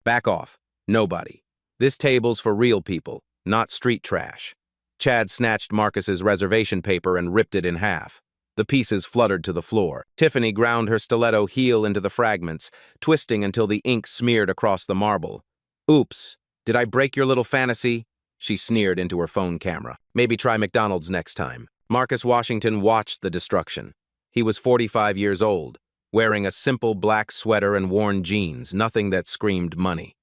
Back off. Nobody. This table's for real people, not street trash. Chad snatched Marcus's reservation paper and ripped it in half. The pieces fluttered to the floor. Tiffany ground her stiletto heel into the fragments, twisting until the ink smeared across the marble. Oops, did I break your little fantasy? She sneered into her phone camera. Maybe try McDonald's next time. Marcus Washington watched the destruction. He was 45 years old, wearing a simple black sweater and worn jeans, nothing that screamed money.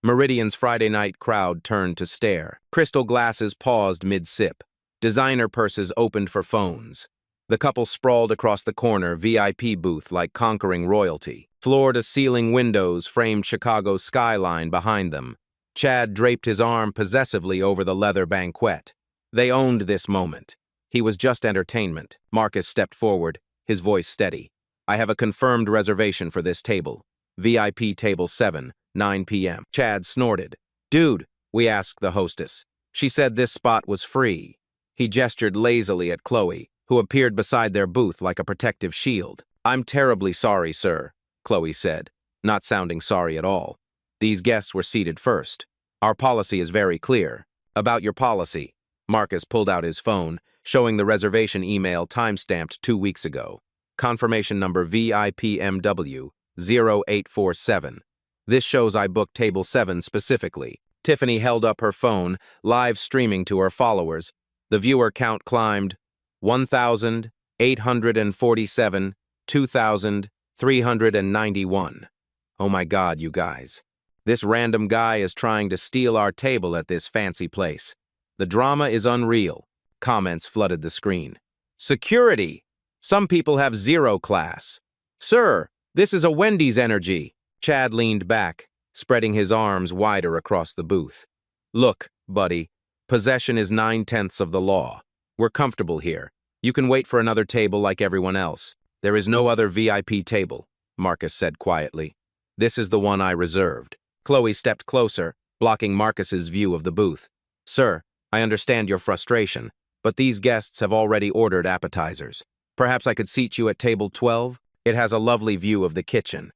Meridian's Friday night crowd turned to stare. Crystal glasses paused mid-sip. Designer purses opened for phones. The couple sprawled across the corner, VIP booth like conquering royalty. Floor-to-ceiling windows framed Chicago's skyline behind them. Chad draped his arm possessively over the leather banquette. They owned this moment. He was just entertainment. Marcus stepped forward, his voice steady. I have a confirmed reservation for this table. VIP table 7, 9 p.m. Chad snorted. Dude, we asked the hostess. She said this spot was free. He gestured lazily at Chloe, who appeared beside their booth like a protective shield. I'm terribly sorry, sir, Chloe said, not sounding sorry at all. These guests were seated first. Our policy is very clear. About your policy. Marcus pulled out his phone, showing the reservation email time-stamped 2 weeks ago. Confirmation number VIPMW 0847. This shows I booked table 7 specifically. Tiffany held up her phone, live streaming to her followers. The viewer count climbed 1,847, 2,391. Oh my God, you guys. This random guy is trying to steal our table at this fancy place. The drama is unreal. Comments flooded the screen. Security! Some people have zero class. Sir, this is a Wendy's energy. Chad leaned back, spreading his arms wider across the booth. Look, buddy, possession is 9/10 of the law. We're comfortable here. You can wait for another table like everyone else. There is no other VIP table, Marcus said quietly. This is the one I reserved. Chloe stepped closer, blocking Marcus's view of the booth. Sir, I understand your frustration, but these guests have already ordered appetizers. Perhaps I could seat you at table 12? It has a lovely view of the kitchen.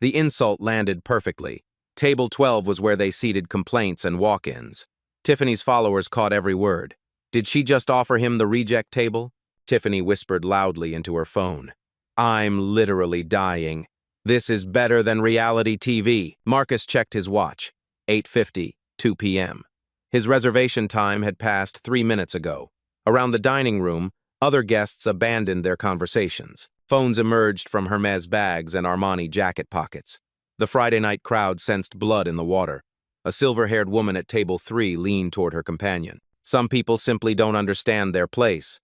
The insult landed perfectly. Table 12 was where they seated complaints and walk-ins. Tiffany's followers caught every word. Did she just offer him the reject table? Tiffany whispered loudly into her phone. I'm literally dying. This is better than reality TV. Marcus checked his watch. 8:50, 2 p.m. His reservation time had passed 3 minutes ago. Around the dining room, other guests abandoned their conversations. Phones emerged from Hermes bags and Armani jacket pockets. The Friday night crowd sensed blood in the water. A silver-haired woman at table 3 leaned toward her companion. Some people simply don't understand their place.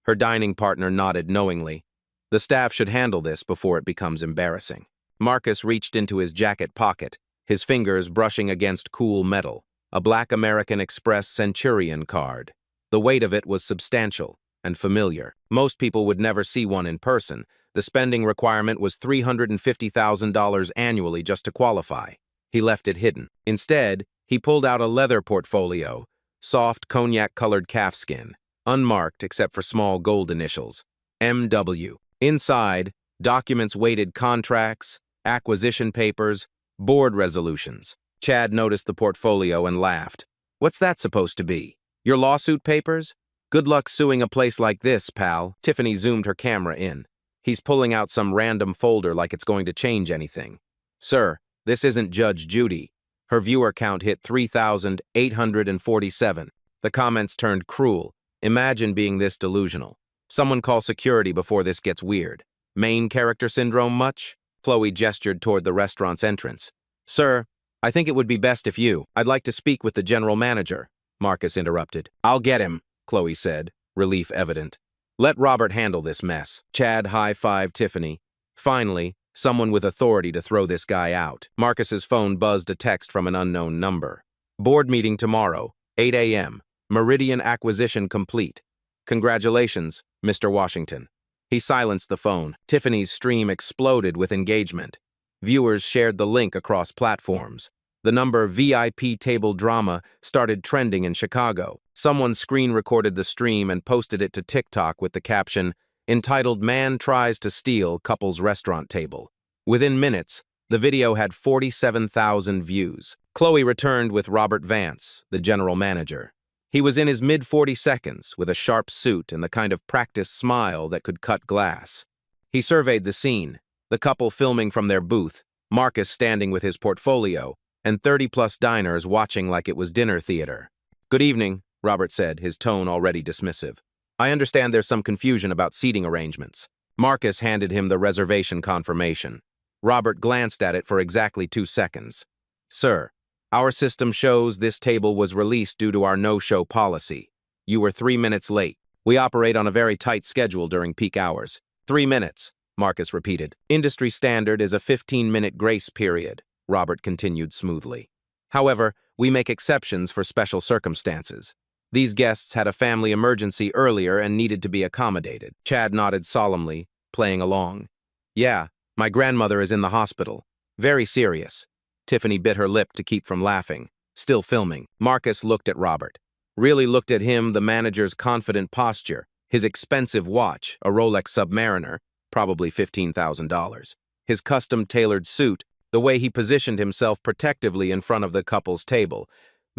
Her dining partner nodded knowingly. The staff should handle this before it becomes embarrassing. Marcus reached into his jacket pocket, his fingers brushing against cool metal, a black American Express Centurion card. The weight of it was substantial and familiar. Most people would never see one in person. The spending requirement was $350,000 annually just to qualify. He left it hidden. Instead, he pulled out a leather portfolio, soft cognac-colored calfskin, unmarked except for small gold initials, MW. Inside, documents weighted contracts, acquisition papers, board resolutions. Chad noticed the portfolio and laughed. What's that supposed to be? Your lawsuit papers? Good luck suing a place like this, pal. Tiffany zoomed her camera in. He's pulling out some random folder like it's going to change anything. Sir, this isn't Judge Judy. Her viewer count hit 3,847. The comments turned cruel. Imagine being this delusional. Someone call security before this gets weird. Main character syndrome much? Chloe gestured toward the restaurant's entrance. Sir, I think it would be best if I'd like to speak with the general manager, Marcus interrupted. I'll get him, Chloe said, relief evident. Let Robert handle this mess. Chad high-fived Tiffany. Finally, someone with authority to throw this guy out. Marcus's phone buzzed a text from an unknown number. Board meeting tomorrow, 8 a.m. Meridian acquisition complete. Congratulations, Mr. Washington. He silenced the phone. Tiffany's stream exploded with engagement. Viewers shared the link across platforms. The number VIP table drama started trending in Chicago. Someone screen-recorded the stream and posted it to TikTok with the caption, entitled Man Tries to Steal Couple's Restaurant Table. Within minutes, The video had 47,000 views. Chloe returned with Robert Vance, the general manager. He was in his mid-40 seconds, with a sharp suit and the kind of practiced smile that could cut glass. He surveyed the scene, the couple filming from their booth, Marcus standing with his portfolio, and 30-plus diners watching like it was dinner theater. "Good evening," Robert said, his tone already dismissive. "I understand there's some confusion about seating arrangements." Marcus handed him the reservation confirmation. Robert glanced at it for exactly 2 seconds. "Sir, our system shows this table was released due to our no-show policy. You were 3 minutes late. We operate on a very tight schedule during peak hours." 3 minutes, Marcus repeated. "Industry standard is a 15-minute grace period," Robert continued smoothly. "However, we make exceptions for special circumstances. These guests had a family emergency earlier and needed to be accommodated." Chad nodded solemnly, playing along. "Yeah, my grandmother is in the hospital. Very serious." Tiffany bit her lip to keep from laughing, still filming. Marcus looked at Robert. Really looked at him, the manager's confident posture, his expensive watch, a Rolex Submariner, probably $15,000. His custom-tailored suit, the way he positioned himself protectively in front of the couple's table.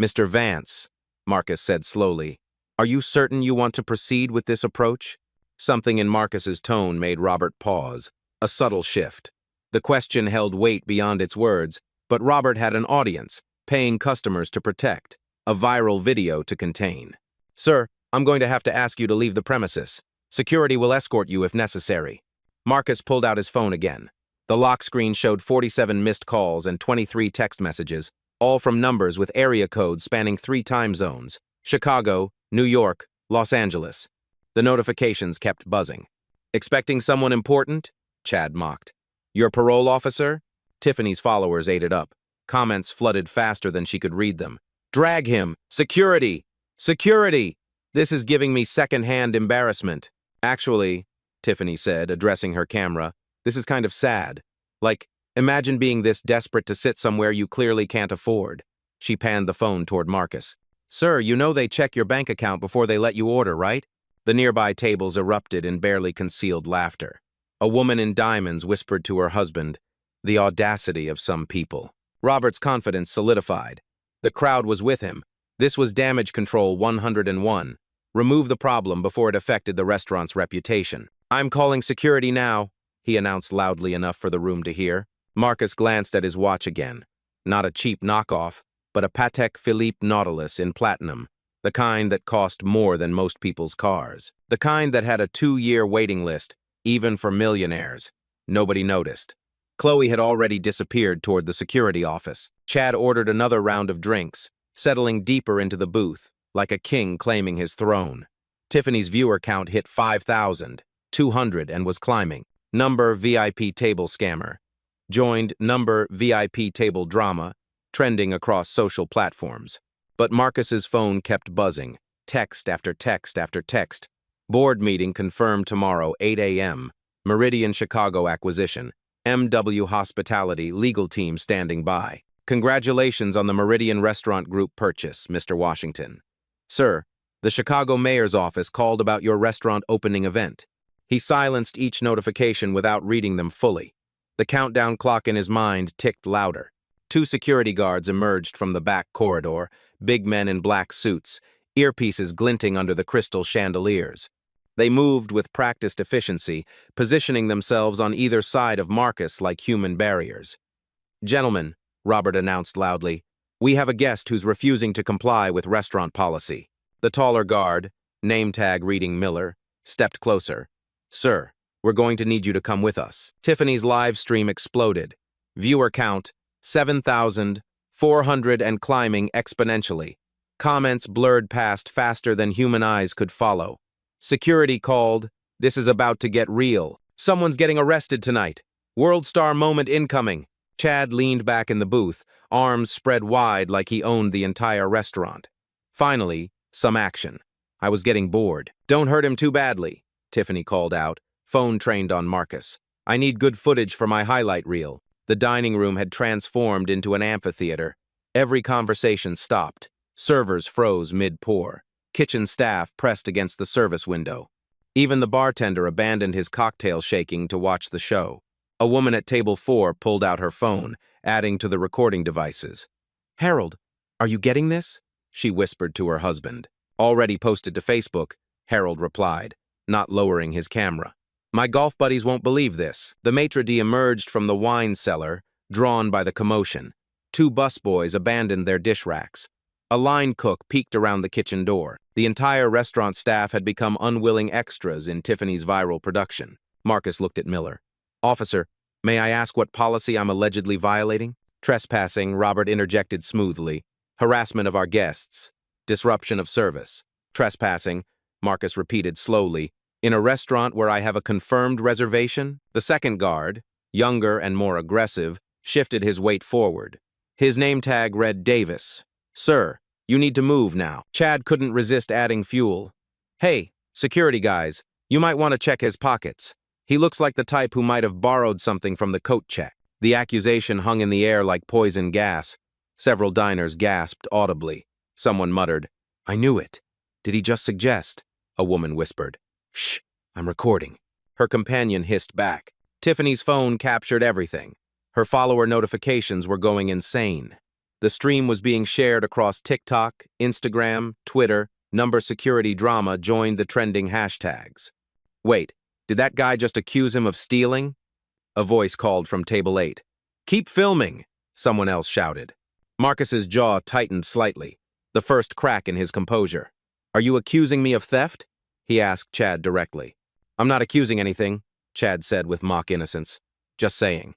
"Mr. Vance," Marcus said slowly, "are you certain you want to proceed with this approach?" Something in Marcus's tone made Robert pause, a subtle shift. The question held weight beyond its words, but Robert had an audience, paying customers to protect, a viral video to contain. "Sir, I'm going to have to ask you to leave the premises. Security will escort you if necessary." Marcus pulled out his phone again. The lock screen showed 47 missed calls and 23 text messages, all from numbers with area codes spanning 3 time zones: Chicago, New York, Los Angeles. The notifications kept buzzing. "Expecting someone important?" Chad mocked. "Your parole officer?" Tiffany's followers ate it up. Comments flooded faster than she could read them. "Drag him! Security! Security! This is giving me second-hand embarrassment." "Actually," Tiffany said, addressing her camera, "this is kind of sad. Like, imagine being this desperate to sit somewhere you clearly can't afford." She panned the phone toward Marcus. "Sir, you know they check your bank account before they let you order, right?" The nearby tables erupted in barely concealed laughter. A woman in diamonds whispered to her husband, "The audacity of some people." Robert's confidence solidified. The crowd was with him. This was damage control 101. Remove the problem before it affected the restaurant's reputation. "I'm calling security now," he announced loudly enough for the room to hear. Marcus glanced at his watch again. Not a cheap knockoff, but a Patek Philippe Nautilus in platinum, the kind that cost more than most people's cars. The kind that had a 2-year waiting list, even for millionaires. Nobody noticed. Chloe had already disappeared toward the security office. Chad ordered another round of drinks, settling deeper into the booth, like a king claiming his throne. Tiffany's viewer count hit 5,200 and was climbing. Number VIP table scammer. Joined number VIP table drama, trending across social platforms. But Marcus's phone kept buzzing, text after text after text. "Board meeting confirmed tomorrow, 8 a.m. Meridian Chicago acquisition. MW Hospitality legal team standing by. Congratulations on the Meridian Restaurant Group purchase, Mr. Washington. Sir, the Chicago mayor's office called about your restaurant opening event." He silenced each notification without reading them fully. The countdown clock in his mind ticked louder. 2 security guards emerged from the back corridor, big men in black suits, earpieces glinting under the crystal chandeliers. They moved with practiced efficiency, positioning themselves on either side of Marcus like human barriers. "Gentlemen," Robert announced loudly, "we have a guest who's refusing to comply with restaurant policy." The taller guard, name tag reading Miller, stepped closer. "Sir, we're going to need you to come with us." Tiffany's live stream exploded. Viewer count, 7,400 and climbing exponentially. Comments blurred past faster than human eyes could follow. Security called, "This is about to get real. Someone's getting arrested tonight. World star moment incoming." Chad leaned back in the booth, arms spread wide like he owned the entire restaurant. Finally, some action. "I was getting bored." "Don't hurt him too badly," Tiffany called out, phone trained on Marcus. "I need good footage for my highlight reel." The dining room had transformed into an amphitheater. Every conversation stopped. Servers froze mid-pour. Kitchen staff pressed against the service window. Even the bartender abandoned his cocktail shaking to watch the show. A woman at table 4 pulled out her phone, adding to the recording devices. "Harold, are you getting this?" she whispered to her husband. "Already posted to Facebook," Harold replied, not lowering his camera. "My golf buddies won't believe this." The maitre d' emerged from the wine cellar, drawn by the commotion. 2 busboys abandoned their dish racks. A line cook peeked around the kitchen door. The entire restaurant staff had become unwilling extras in Tiffany's viral production. Marcus looked at Miller. "Officer, may I ask what policy I'm allegedly violating?" "Trespassing," Robert interjected smoothly. "Harassment of our guests. Disruption of service." "Trespassing," Marcus repeated slowly. "In a restaurant where I have a confirmed reservation?" The second guard, younger and more aggressive, shifted his weight forward. His name tag read Davis. "Sir, you need to move now." Chad couldn't resist adding fuel. "Hey, security guys, you might want to check his pockets. He looks like the type who might have borrowed something from the coat check." The accusation hung in the air like poison gas. Several diners gasped audibly. Someone muttered, "I knew it." "Did he just suggest?" a woman whispered. "Shh, I'm recording." Her companion hissed back. Tiffany's phone captured everything. Her follower notifications were going insane. The stream was being shared across TikTok, Instagram, Twitter. Number security drama joined the trending hashtags. "Wait, did that guy just accuse him of stealing?" A voice called from table 8. "Keep filming," someone else shouted. Marcus's jaw tightened slightly, the first crack in his composure. "Are you accusing me of theft?" he asked Chad directly. "I'm not accusing anything," Chad said with mock innocence. "Just saying.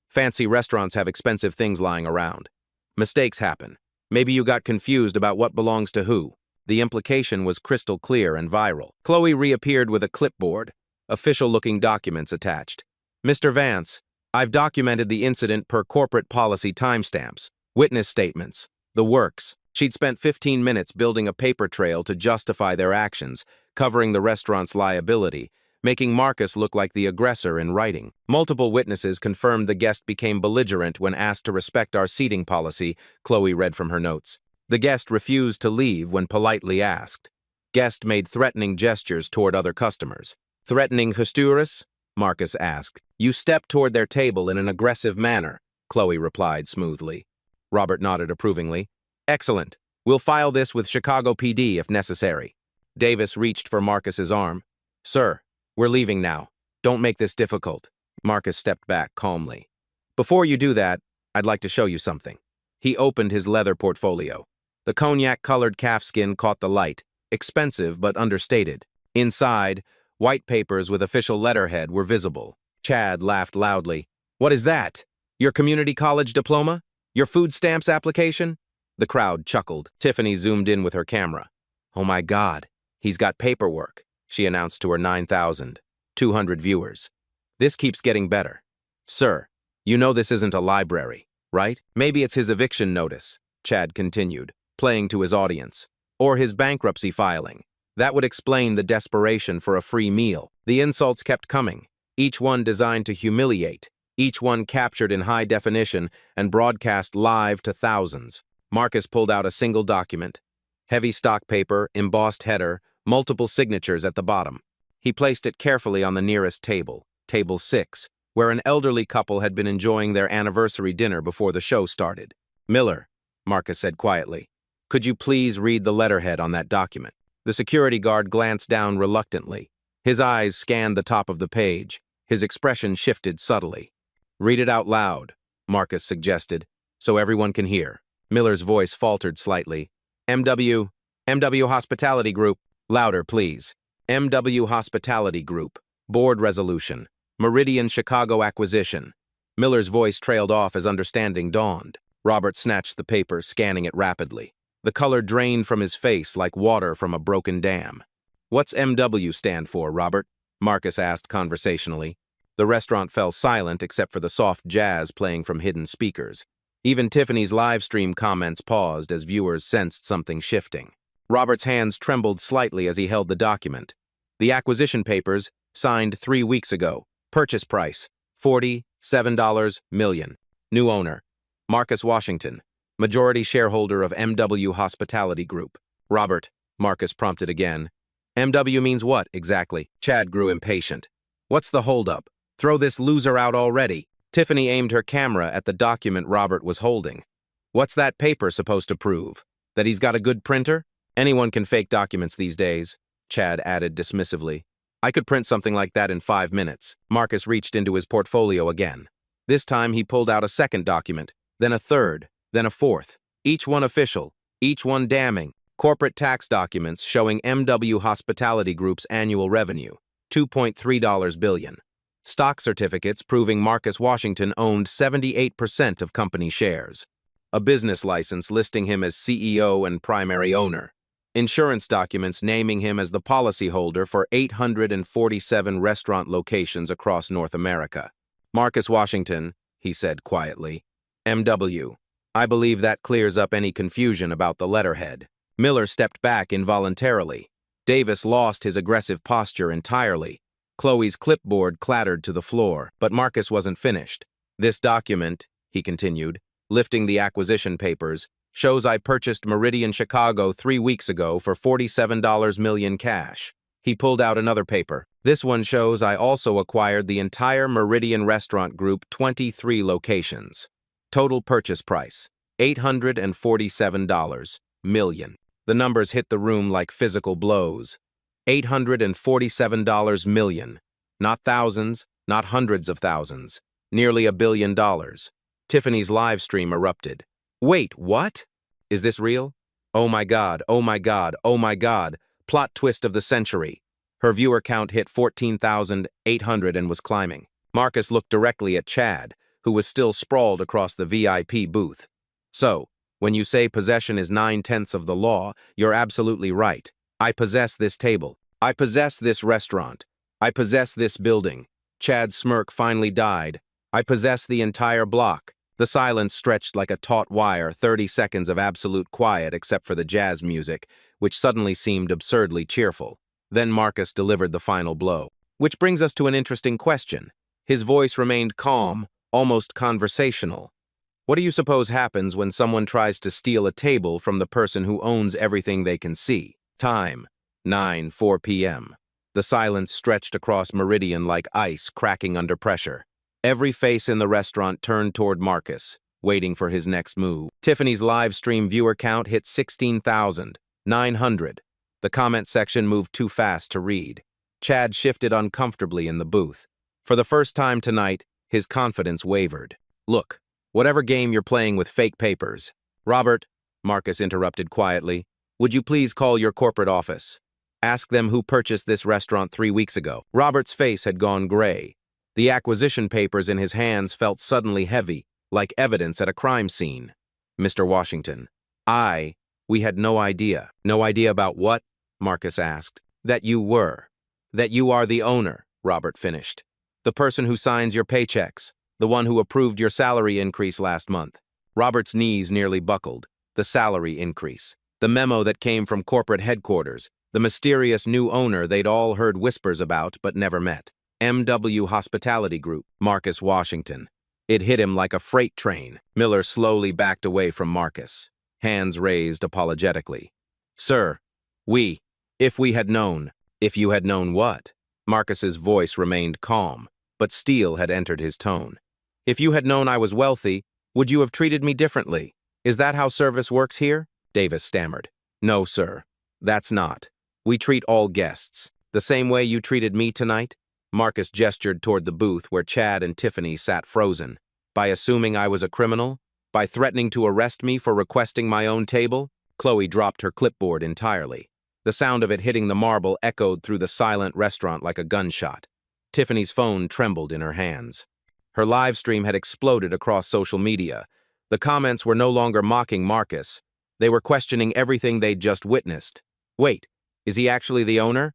Fancy restaurants have expensive things lying around. Mistakes happen. Maybe you got confused about what belongs to who." The implication was crystal clear and viral. Chloe reappeared with a clipboard, official-looking documents attached. "Mr. Vance, I've documented the incident per corporate policy timestamps, witness statements, the works." She'd spent 15 minutes building a paper trail to justify their actions, covering the restaurant's liability, making Marcus look like the aggressor in writing. "Multiple witnesses confirmed the guest became belligerent when asked to respect our seating policy," Chloe read from her notes. "The guest refused to leave when politely asked. Guest made threatening gestures toward other customers." "Threatening gestures?" Marcus asked. "You stepped toward their table in an aggressive manner," Chloe replied smoothly. Robert nodded approvingly. "Excellent. We'll file this with Chicago PD if necessary." Davis reached for Marcus's arm. "Sir, we're leaving now. Don't make this difficult." Marcus stepped back calmly. "Before you do that, I'd like to show you something." He opened his leather portfolio. The cognac-colored calfskin caught the light, expensive but understated. Inside, white papers with official letterhead were visible. Chad laughed loudly. "What is that? Your community college diploma? Your food stamps application?" The crowd chuckled. Tiffany zoomed in with her camera. "Oh my God, he's got paperwork," she announced to her 9,200 viewers. "This keeps getting better. Sir, you know this isn't a library, right? Maybe it's his eviction notice," Chad continued, playing to his audience. "Or his bankruptcy filing. That would explain the desperation for a free meal." The insults kept coming, each one designed to humiliate, each one captured in high definition and broadcast live to thousands. Marcus pulled out a single document. Heavy stock paper, embossed header, multiple signatures at the bottom. He placed it carefully on the nearest table, table 6, where an elderly couple had been enjoying their anniversary dinner before the show started. "Miller," Marcus said quietly, "could you please read the letterhead on that document?" The security guard glanced down reluctantly. His eyes scanned the top of the page. His expression shifted subtly. "Read it out loud," Marcus suggested, "so everyone can hear." Miller's voice faltered slightly. MW Hospitality Group. Louder, please. MW Hospitality Group. Board Resolution. Meridian Chicago Acquisition. Miller's voice trailed off as understanding dawned. Robert snatched the paper, scanning it rapidly. The color drained from his face like water from a broken dam. "What's MW stand for, Robert?" Marcus asked conversationally. The restaurant fell silent except for the soft jazz playing from hidden speakers. Even Tiffany's live stream comments paused as viewers sensed something shifting. Robert's hands trembled slightly as he held the document. The acquisition papers, signed 3 weeks ago. Purchase price, $47 million. New owner, Marcus Washington, majority shareholder of MW Hospitality Group. "Robert," Marcus prompted again. "MW means what, exactly?" Chad grew impatient. "What's the holdup? Throw this loser out already. Tiffany aimed her camera at the document Robert was holding. What's that paper supposed to prove? That he's got a good printer? Anyone can fake documents these days, Chad added dismissively. I could print something like that in 5 minutes. Marcus reached into his portfolio again. This time he pulled out a second document, then a third, then a fourth. Each one official, each one damning. Corporate tax documents showing MW Hospitality Group's annual revenue, $2.3 billion. Stock certificates proving Marcus Washington owned 78% of company shares. A business license listing him as CEO and primary owner. Insurance documents naming him as the policyholder for 847 restaurant locations across North America. Marcus Washington, he said quietly. MW. I believe that clears up any confusion about the letterhead. Miller stepped back involuntarily. Davis lost his aggressive posture entirely. Chloe's clipboard clattered to the floor, but Marcus wasn't finished. This document, he continued, lifting the acquisition papers, shows I purchased Meridian Chicago 3 weeks ago for $47 million cash. He pulled out another paper. This one shows I also acquired the entire Meridian Restaurant Group 23 locations. Total purchase price, $847 million. The numbers hit the room like physical blows. $847 million. Not thousands, not hundreds of thousands. Nearly $1 billion. Tiffany's live stream erupted. Wait, what? Is this real? Oh my God, oh my God, oh my God. Plot twist of the century. Her viewer count hit 14,800 and was climbing. Marcus looked directly at Chad, who was still sprawled across the VIP booth. So, when you say possession is 9/10 of the law, you're absolutely right. I possess this table. I possess this restaurant. I possess this building. Chad's smirk finally died. I possess the entire block. The silence stretched like a taut wire, 30 seconds of absolute quiet except for the jazz music, which suddenly seemed absurdly cheerful. Then Marcus delivered the final blow. Which brings us to an interesting question. His voice remained calm, almost conversational. What do you suppose happens when someone tries to steal a table from the person who owns everything they can see? Time, 9:04 p.m. The silence stretched across Meridian like ice cracking under pressure. Every face in the restaurant turned toward Marcus, waiting for his next move. Tiffany's live stream viewer count hit 16,900. The comment section moved too fast to read. Chad shifted uncomfortably in the booth. For the first time tonight, his confidence wavered. Look, whatever game you're playing with fake papers. Robert, Marcus interrupted quietly, would you please call your corporate office? Ask them who purchased this restaurant 3 weeks ago. Robert's face had gone gray. The acquisition papers in his hands felt suddenly heavy, like evidence at a crime scene. Mr. Washington, we had no idea. No idea about what? Marcus asked. That you were. That you are the owner, Robert finished. The person who signs your paychecks. The one who approved your salary increase last month. Robert's knees nearly buckled. The salary increase. The memo that came from corporate headquarters. The mysterious new owner they'd all heard whispers about but never met. MW Hospitality Group, Marcus Washington. It hit him like a freight train. Miller slowly backed away from Marcus, hands raised apologetically. Sir, if we had known. If you had known what? Marcus's voice remained calm, but steel had entered his tone. If you had known I was wealthy, would you have treated me differently? Is that how service works here? Davis stammered. No, sir. That's not. We treat all guests. The same way you treated me tonight? Marcus gestured toward the booth where Chad and Tiffany sat frozen. By assuming I was a criminal? By threatening to arrest me for requesting my own table? Chloe dropped her clipboard entirely. The sound of it hitting the marble echoed through the silent restaurant like a gunshot. Tiffany's phone trembled in her hands. Her live stream had exploded across social media. The comments were no longer mocking Marcus. They were questioning everything they'd just witnessed. Wait, is he actually the owner?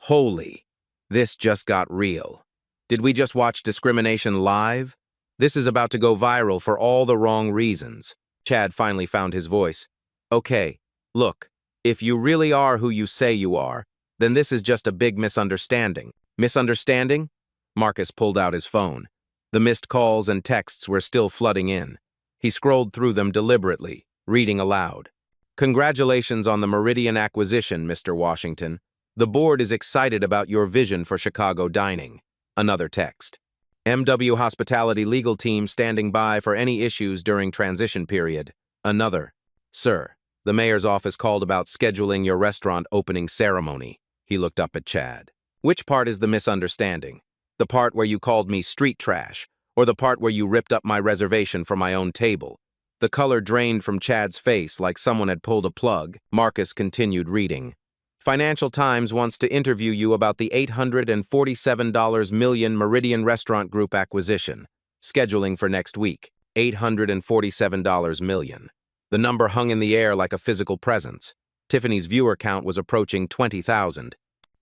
Holy. This just got real. Did we just watch discrimination live? This is about to go viral for all the wrong reasons. Chad finally found his voice. Okay, look, if you really are who you say you are, then this is just a big misunderstanding. Misunderstanding? Marcus pulled out his phone. The missed calls and texts were still flooding in. He scrolled through them deliberately, reading aloud. Congratulations on the Meridian acquisition, Mr. Washington. The board is excited about your vision for Chicago dining. Another text. MW Hospitality legal team standing by for any issues during transition period. Another. Sir, the mayor's office called about scheduling your restaurant opening ceremony. He looked up at Chad. Which part is the misunderstanding? The part where you called me street trash, or the part where you ripped up my reservation for my own table? The color drained from Chad's face like someone had pulled a plug. Marcus continued reading. Financial Times wants to interview you about the $847 million Meridian Restaurant Group acquisition. Scheduling for next week. $847 million. The number hung in the air like a physical presence. Tiffany's viewer count was approaching 20,000.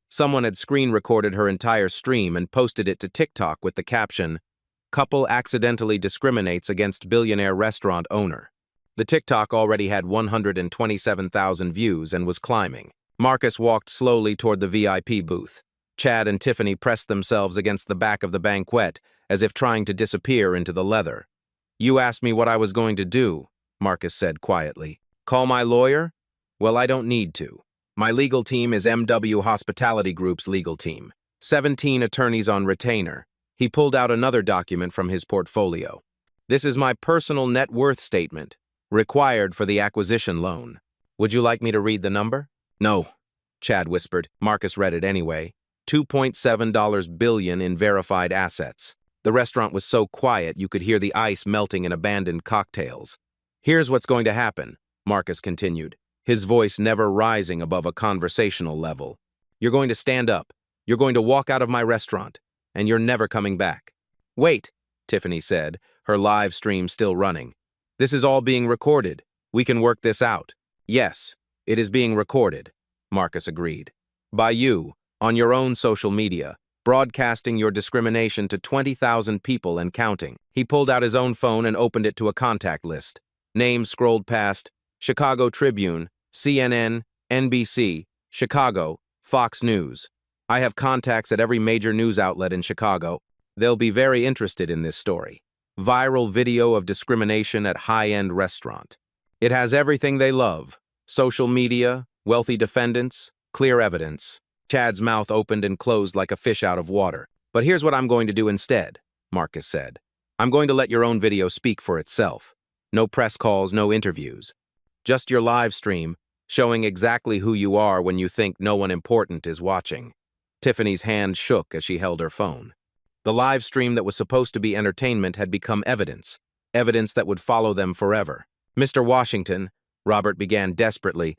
Someone had screen recorded her entire stream and posted it to TikTok with the caption, "Couple accidentally discriminates against billionaire restaurant owner." The TikTok already had 127,000 views and was climbing. Marcus walked slowly toward the VIP booth. Chad and Tiffany pressed themselves against the back of the banquette, as if trying to disappear into the leather. "You asked me what I was going to do," Marcus said quietly. "Call my lawyer? Well, I don't need to. My legal team is MW Hospitality Group's legal team. 17 attorneys on retainer." He pulled out another document from his portfolio. "This is my personal net worth statement, required for the acquisition loan. Would you like me to read the number?" "No," Chad whispered. Marcus read it anyway. $2.7 billion in verified assets. The restaurant was so quiet you could hear the ice melting in abandoned cocktails. "Here's what's going to happen," Marcus continued, his voice never rising above a conversational level. "You're going to stand up. You're going to walk out of my restaurant, and you're never coming back." "Wait," Tiffany said, her live stream still running. "This is all being recorded. We can work this out." "Yes, it is being recorded," Marcus agreed. "By you, on your own social media, broadcasting your discrimination to 20,000 people and counting." He pulled out his own phone and opened it to a contact list. Names scrolled past: Chicago Tribune, CNN, NBC, Chicago, Fox News. "I have contacts at every major news outlet in Chicago. They'll be very interested in this story. Viral video of discrimination at high-end restaurant. It has everything they love. Social media, wealthy defendants, clear evidence." Chad's mouth opened and closed like a fish out of water. "But here's what I'm going to do instead," Marcus said. "I'm going to let your own video speak for itself. No press calls, no interviews. Just your live stream, showing exactly who you are when you think no one important is watching." Tiffany's hand shook as she held her phone. The live stream that was supposed to be entertainment had become evidence that would follow them forever. "Mr. Washington," Robert began desperately,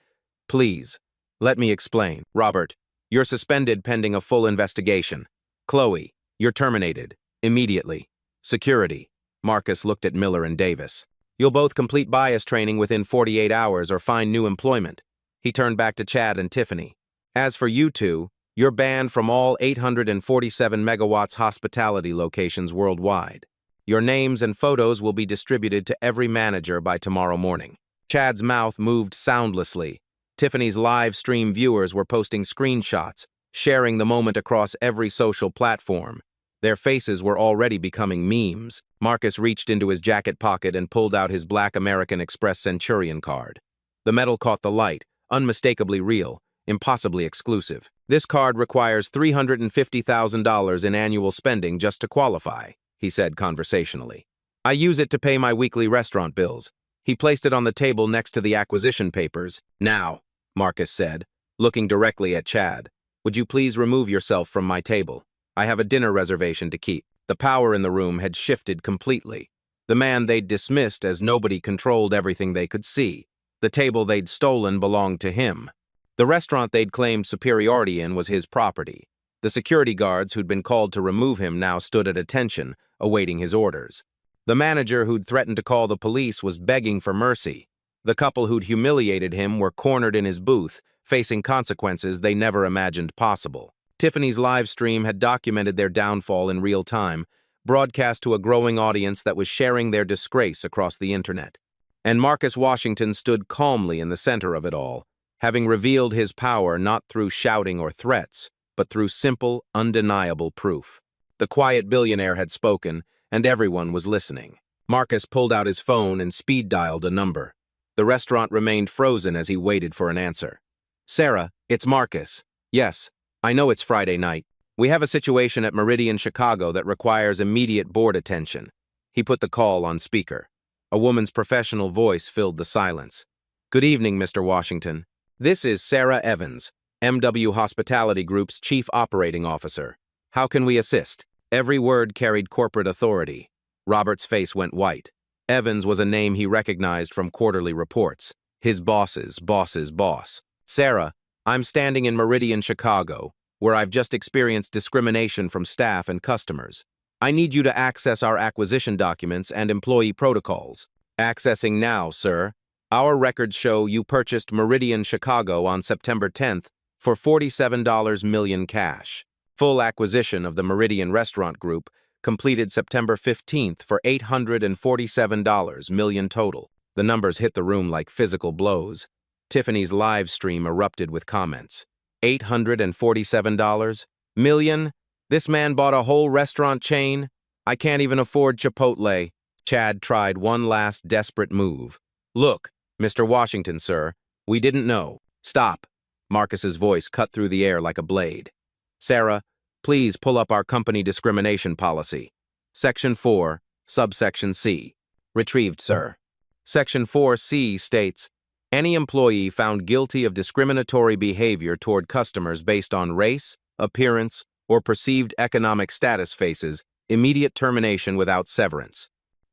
"please, let me explain." "Robert, you're suspended pending a full investigation. Chloe, you're terminated. Immediately. Security." Marcus looked at Miller and Davis. "You'll both complete bias training within 48 hours or find new employment." He turned back to Chad and Tiffany. "As for you two, you're banned from all 847 megawatts hospitality locations worldwide. Your names and photos will be distributed to every manager by tomorrow morning." Chad's mouth moved soundlessly. Tiffany's live stream viewers were posting screenshots, sharing the moment across every social platform. Their faces were already becoming memes. Marcus reached into his jacket pocket and pulled out his Black American Express Centurion card. The metal caught the light, unmistakably real, impossibly exclusive. "This card requires $350,000 in annual spending just to qualify," he said conversationally. "I use it to pay my weekly restaurant bills." He placed it on the table next to the acquisition papers. "Now," Marcus said, looking directly at Chad, "would you please remove yourself from my table? I have a dinner reservation to keep." The power in the room had shifted completely. The man they'd dismissed as nobody controlled everything they could see. The table they'd stolen belonged to him. The restaurant they'd claimed superiority in was his property. The security guards who'd been called to remove him now stood at attention, awaiting his orders. The manager who'd threatened to call the police was begging for mercy. The couple who'd humiliated him were cornered in his booth, facing consequences they never imagined possible. Tiffany's live stream had documented their downfall in real time, broadcast to a growing audience that was sharing their disgrace across the internet. And Marcus Washington stood calmly in the center of it all, having revealed his power not through shouting or threats, but through simple, undeniable proof. The quiet billionaire had spoken, and everyone was listening. Marcus pulled out his phone and speed-dialed a number. The restaurant remained frozen as he waited for an answer. "Sarah, it's Marcus." "Yes, I know it's Friday night. We have a situation at Meridian, Chicago that requires immediate board attention. He put the call on speaker. A woman's professional voice filled the silence. Good evening, Mr. Washington. This is Sarah Evans, MW Hospitality Group's Chief Operating Officer. How can we assist? Every word carried corporate authority. Robert's face went white. Evans was a name he recognized from quarterly reports. His boss's boss. Sarah, I'm standing in Meridian, Chicago, where I've just experienced discrimination from staff and customers. I need you to access our acquisition documents and employee protocols. Accessing now, sir. Our records show you purchased Meridian, Chicago on September 10th for $47 million cash. Full acquisition of the Meridian Restaurant Group completed September 15th for $847 million total. The numbers hit the room like physical blows. Tiffany's live stream erupted with comments. $847 million? This man bought a whole restaurant chain? I can't even afford Chipotle. Chad tried one last desperate move. Look, Mr. Washington, sir, we didn't know. Stop. Marcus's voice cut through the air like a blade. Sarah, please pull up our company discrimination policy. Section 4, subsection C. Retrieved, sir. Section 4C states, any employee found guilty of discriminatory behavior toward customers based on race, appearance, or perceived economic status faces immediate termination without severance.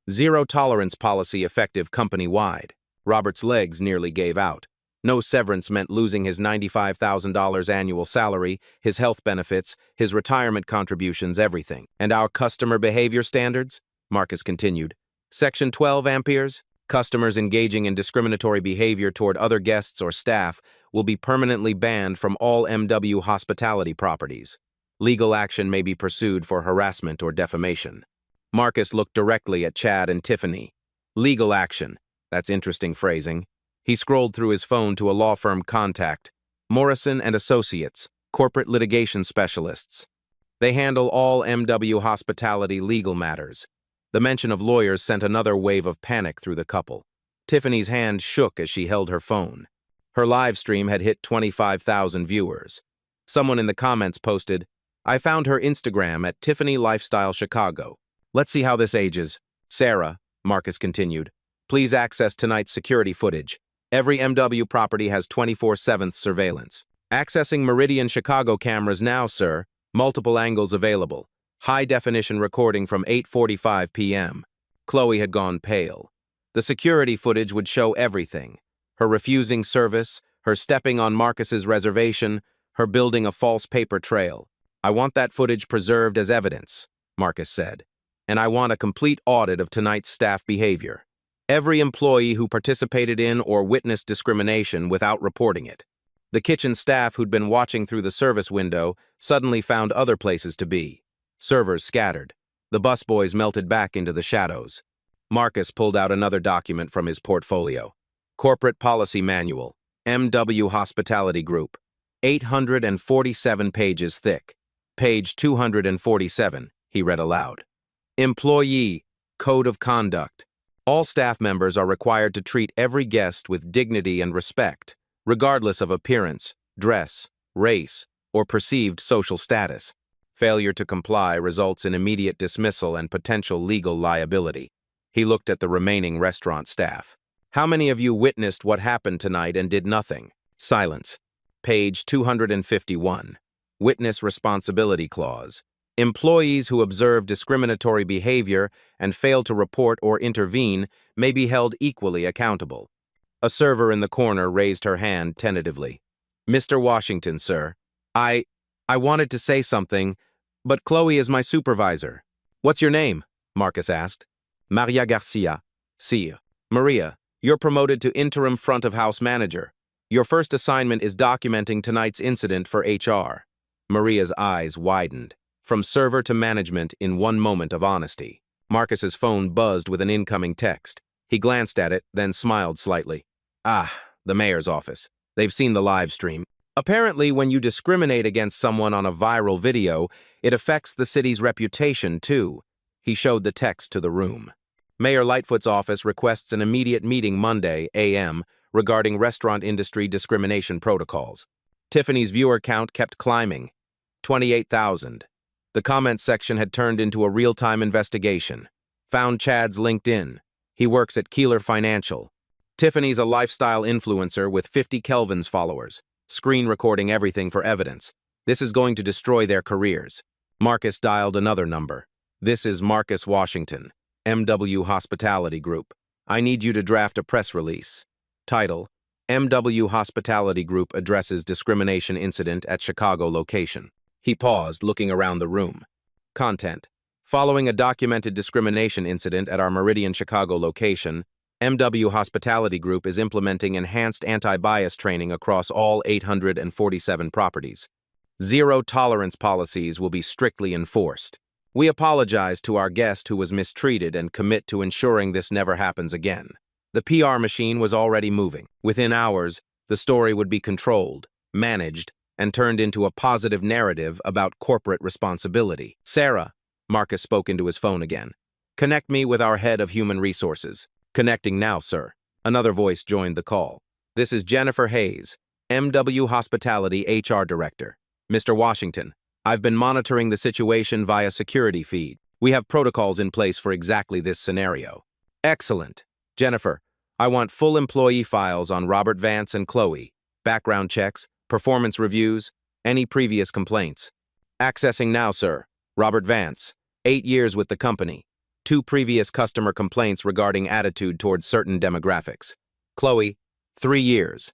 Zero tolerance policy effective company-wide. Robert's legs nearly gave out. No severance meant losing his $95,000 annual salary, his health benefits, his retirement contributions, everything. And our customer behavior standards? Marcus continued. Section 12 amperes? Customers engaging in discriminatory behavior toward other guests or staff will be permanently banned from all MW hospitality properties. Legal action may be pursued for harassment or defamation. Marcus looked directly at Chad and Tiffany. Legal action. That's interesting phrasing. He scrolled through his phone to a law firm contact. Morrison & Associates, corporate litigation specialists. They handle all MW hospitality legal matters. The mention of lawyers sent another wave of panic through the couple. Tiffany's hand shook as she held her phone. Her live stream had hit 25,000 viewers. Someone in the comments posted, I found her Instagram at Tiffany Lifestyle Chicago. Let's see how this ages. Sarah, Marcus continued, please access tonight's security footage. Every MW property has 24/7 surveillance. Accessing Meridian Chicago cameras now, sir. Multiple angles available. High-definition recording from 8:45 p.m. Chloe had gone pale. The security footage would show everything. Her refusing service, her stepping on Marcus's reservation, her building a false paper trail. I want that footage preserved as evidence, Marcus said. And I want a complete audit of tonight's staff behavior. Every employee who participated in or witnessed discrimination without reporting it. The kitchen staff who'd been watching through the service window suddenly found other places to be. Servers scattered. The busboys melted back into the shadows. Marcus pulled out another document from his portfolio. Corporate Policy Manual, MW Hospitality Group. 847 pages thick. Page 247, he read aloud. Employee Code of Conduct. All staff members are required to treat every guest with dignity and respect, regardless of appearance, dress, race, or perceived social status. Failure to comply results in immediate dismissal and potential legal liability. He looked at the remaining restaurant staff. How many of you witnessed what happened tonight and did nothing? Silence. Page 251. Witness Responsibility Clause. Employees who observe discriminatory behavior and fail to report or intervene may be held equally accountable. A server in the corner raised her hand tentatively. Mr. Washington, sir. I wanted to say something, but Chloe is my supervisor. What's your name? Marcus asked. Maria Garcia. See. Maria, you're promoted to interim front of house manager. Your first assignment is documenting tonight's incident for HR. Maria's eyes widened. From server to management in one moment of honesty. Marcus's phone buzzed with an incoming text. He glanced at it, then smiled slightly. Ah, the mayor's office. They've seen the live stream. Apparently, when you discriminate against someone on a viral video, it affects the city's reputation, too. He showed the text to the room. Mayor Lightfoot's office requests an immediate meeting Monday, a.m., regarding restaurant industry discrimination protocols. Tiffany's viewer count kept climbing. 28,000. The comments section had turned into a real-time investigation. Found Chad's LinkedIn. He works at Keeler Financial. Tiffany's a lifestyle influencer with 50 Kelvin's followers, screen recording everything for evidence. This is going to destroy their careers. Marcus dialed another number. This is Marcus Washington, MW Hospitality Group. I need you to draft a press release. Title: MW Hospitality Group addresses discrimination incident at Chicago location. He paused, looking around the room. Content: following a documented discrimination incident at our Meridian Chicago location, MW Hospitality Group is implementing enhanced anti-bias training across all 847 properties. Zero-tolerance policies will be strictly enforced. We apologize to our guest who was mistreated and commit to ensuring this never happens again. The PR machine was already moving. Within hours, the story would be controlled, managed, and turned into a positive narrative about corporate responsibility. Sarah, Marcus spoke into his phone again. Connect me with our head of human resources. Connecting now, sir. Another voice joined the call. This is Jennifer Hayes, MW Hospitality HR Director. Mr. Washington, I've been monitoring the situation via security feed. We have protocols in place for exactly this scenario. Excellent. Jennifer, I want full employee files on Robert Vance and Chloe, background checks, performance reviews, any previous complaints. Accessing now, sir. Robert Vance, 8 years with the company. 2 previous customer complaints regarding attitude towards certain demographics. Chloe, 3 years.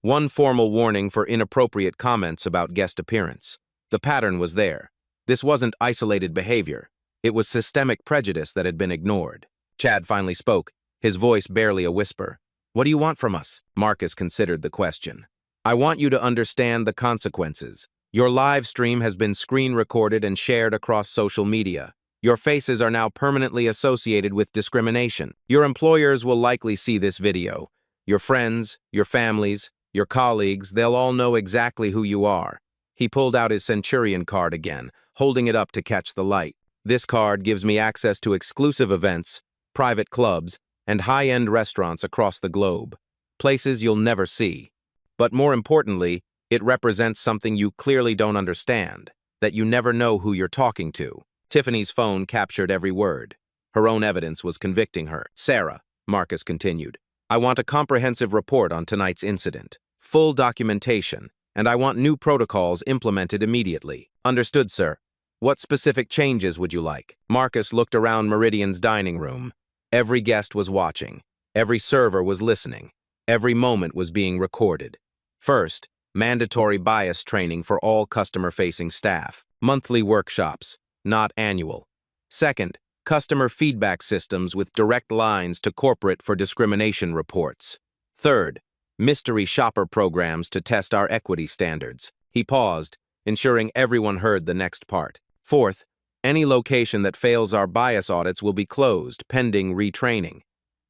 1 formal warning for inappropriate comments about guest appearance. The pattern was there. This wasn't isolated behavior. It was systemic prejudice that had been ignored. Chad finally spoke, his voice barely a whisper. What do you want from us? Marcus considered the question. I want you to understand the consequences. Your live stream has been screen recorded and shared across social media. Your faces are now permanently associated with discrimination. Your employers will likely see this video. Your friends, your families, your colleagues, they'll all know exactly who you are. He pulled out his Centurion card again, holding it up to catch the light. This card gives me access to exclusive events, private clubs, and high-end restaurants across the globe. Places you'll never see. But more importantly, it represents something you clearly don't understand, that you never know who you're talking to. Tiffany's phone captured every word. Her own evidence was convicting her. Sarah, Marcus continued, I want a comprehensive report on tonight's incident. Full documentation. And I want new protocols implemented immediately. Understood, sir. What specific changes would you like? Marcus looked around Meridian's dining room. Every guest was watching. Every server was listening. Every moment was being recorded. First, mandatory bias training for all customer-facing staff. Monthly workshops, not annual. Second, customer feedback systems with direct lines to corporate for discrimination reports. Third, mystery shopper programs to test our equity standards. He paused, ensuring everyone heard the next part. Fourth, any location that fails our bias audits will be closed, pending retraining.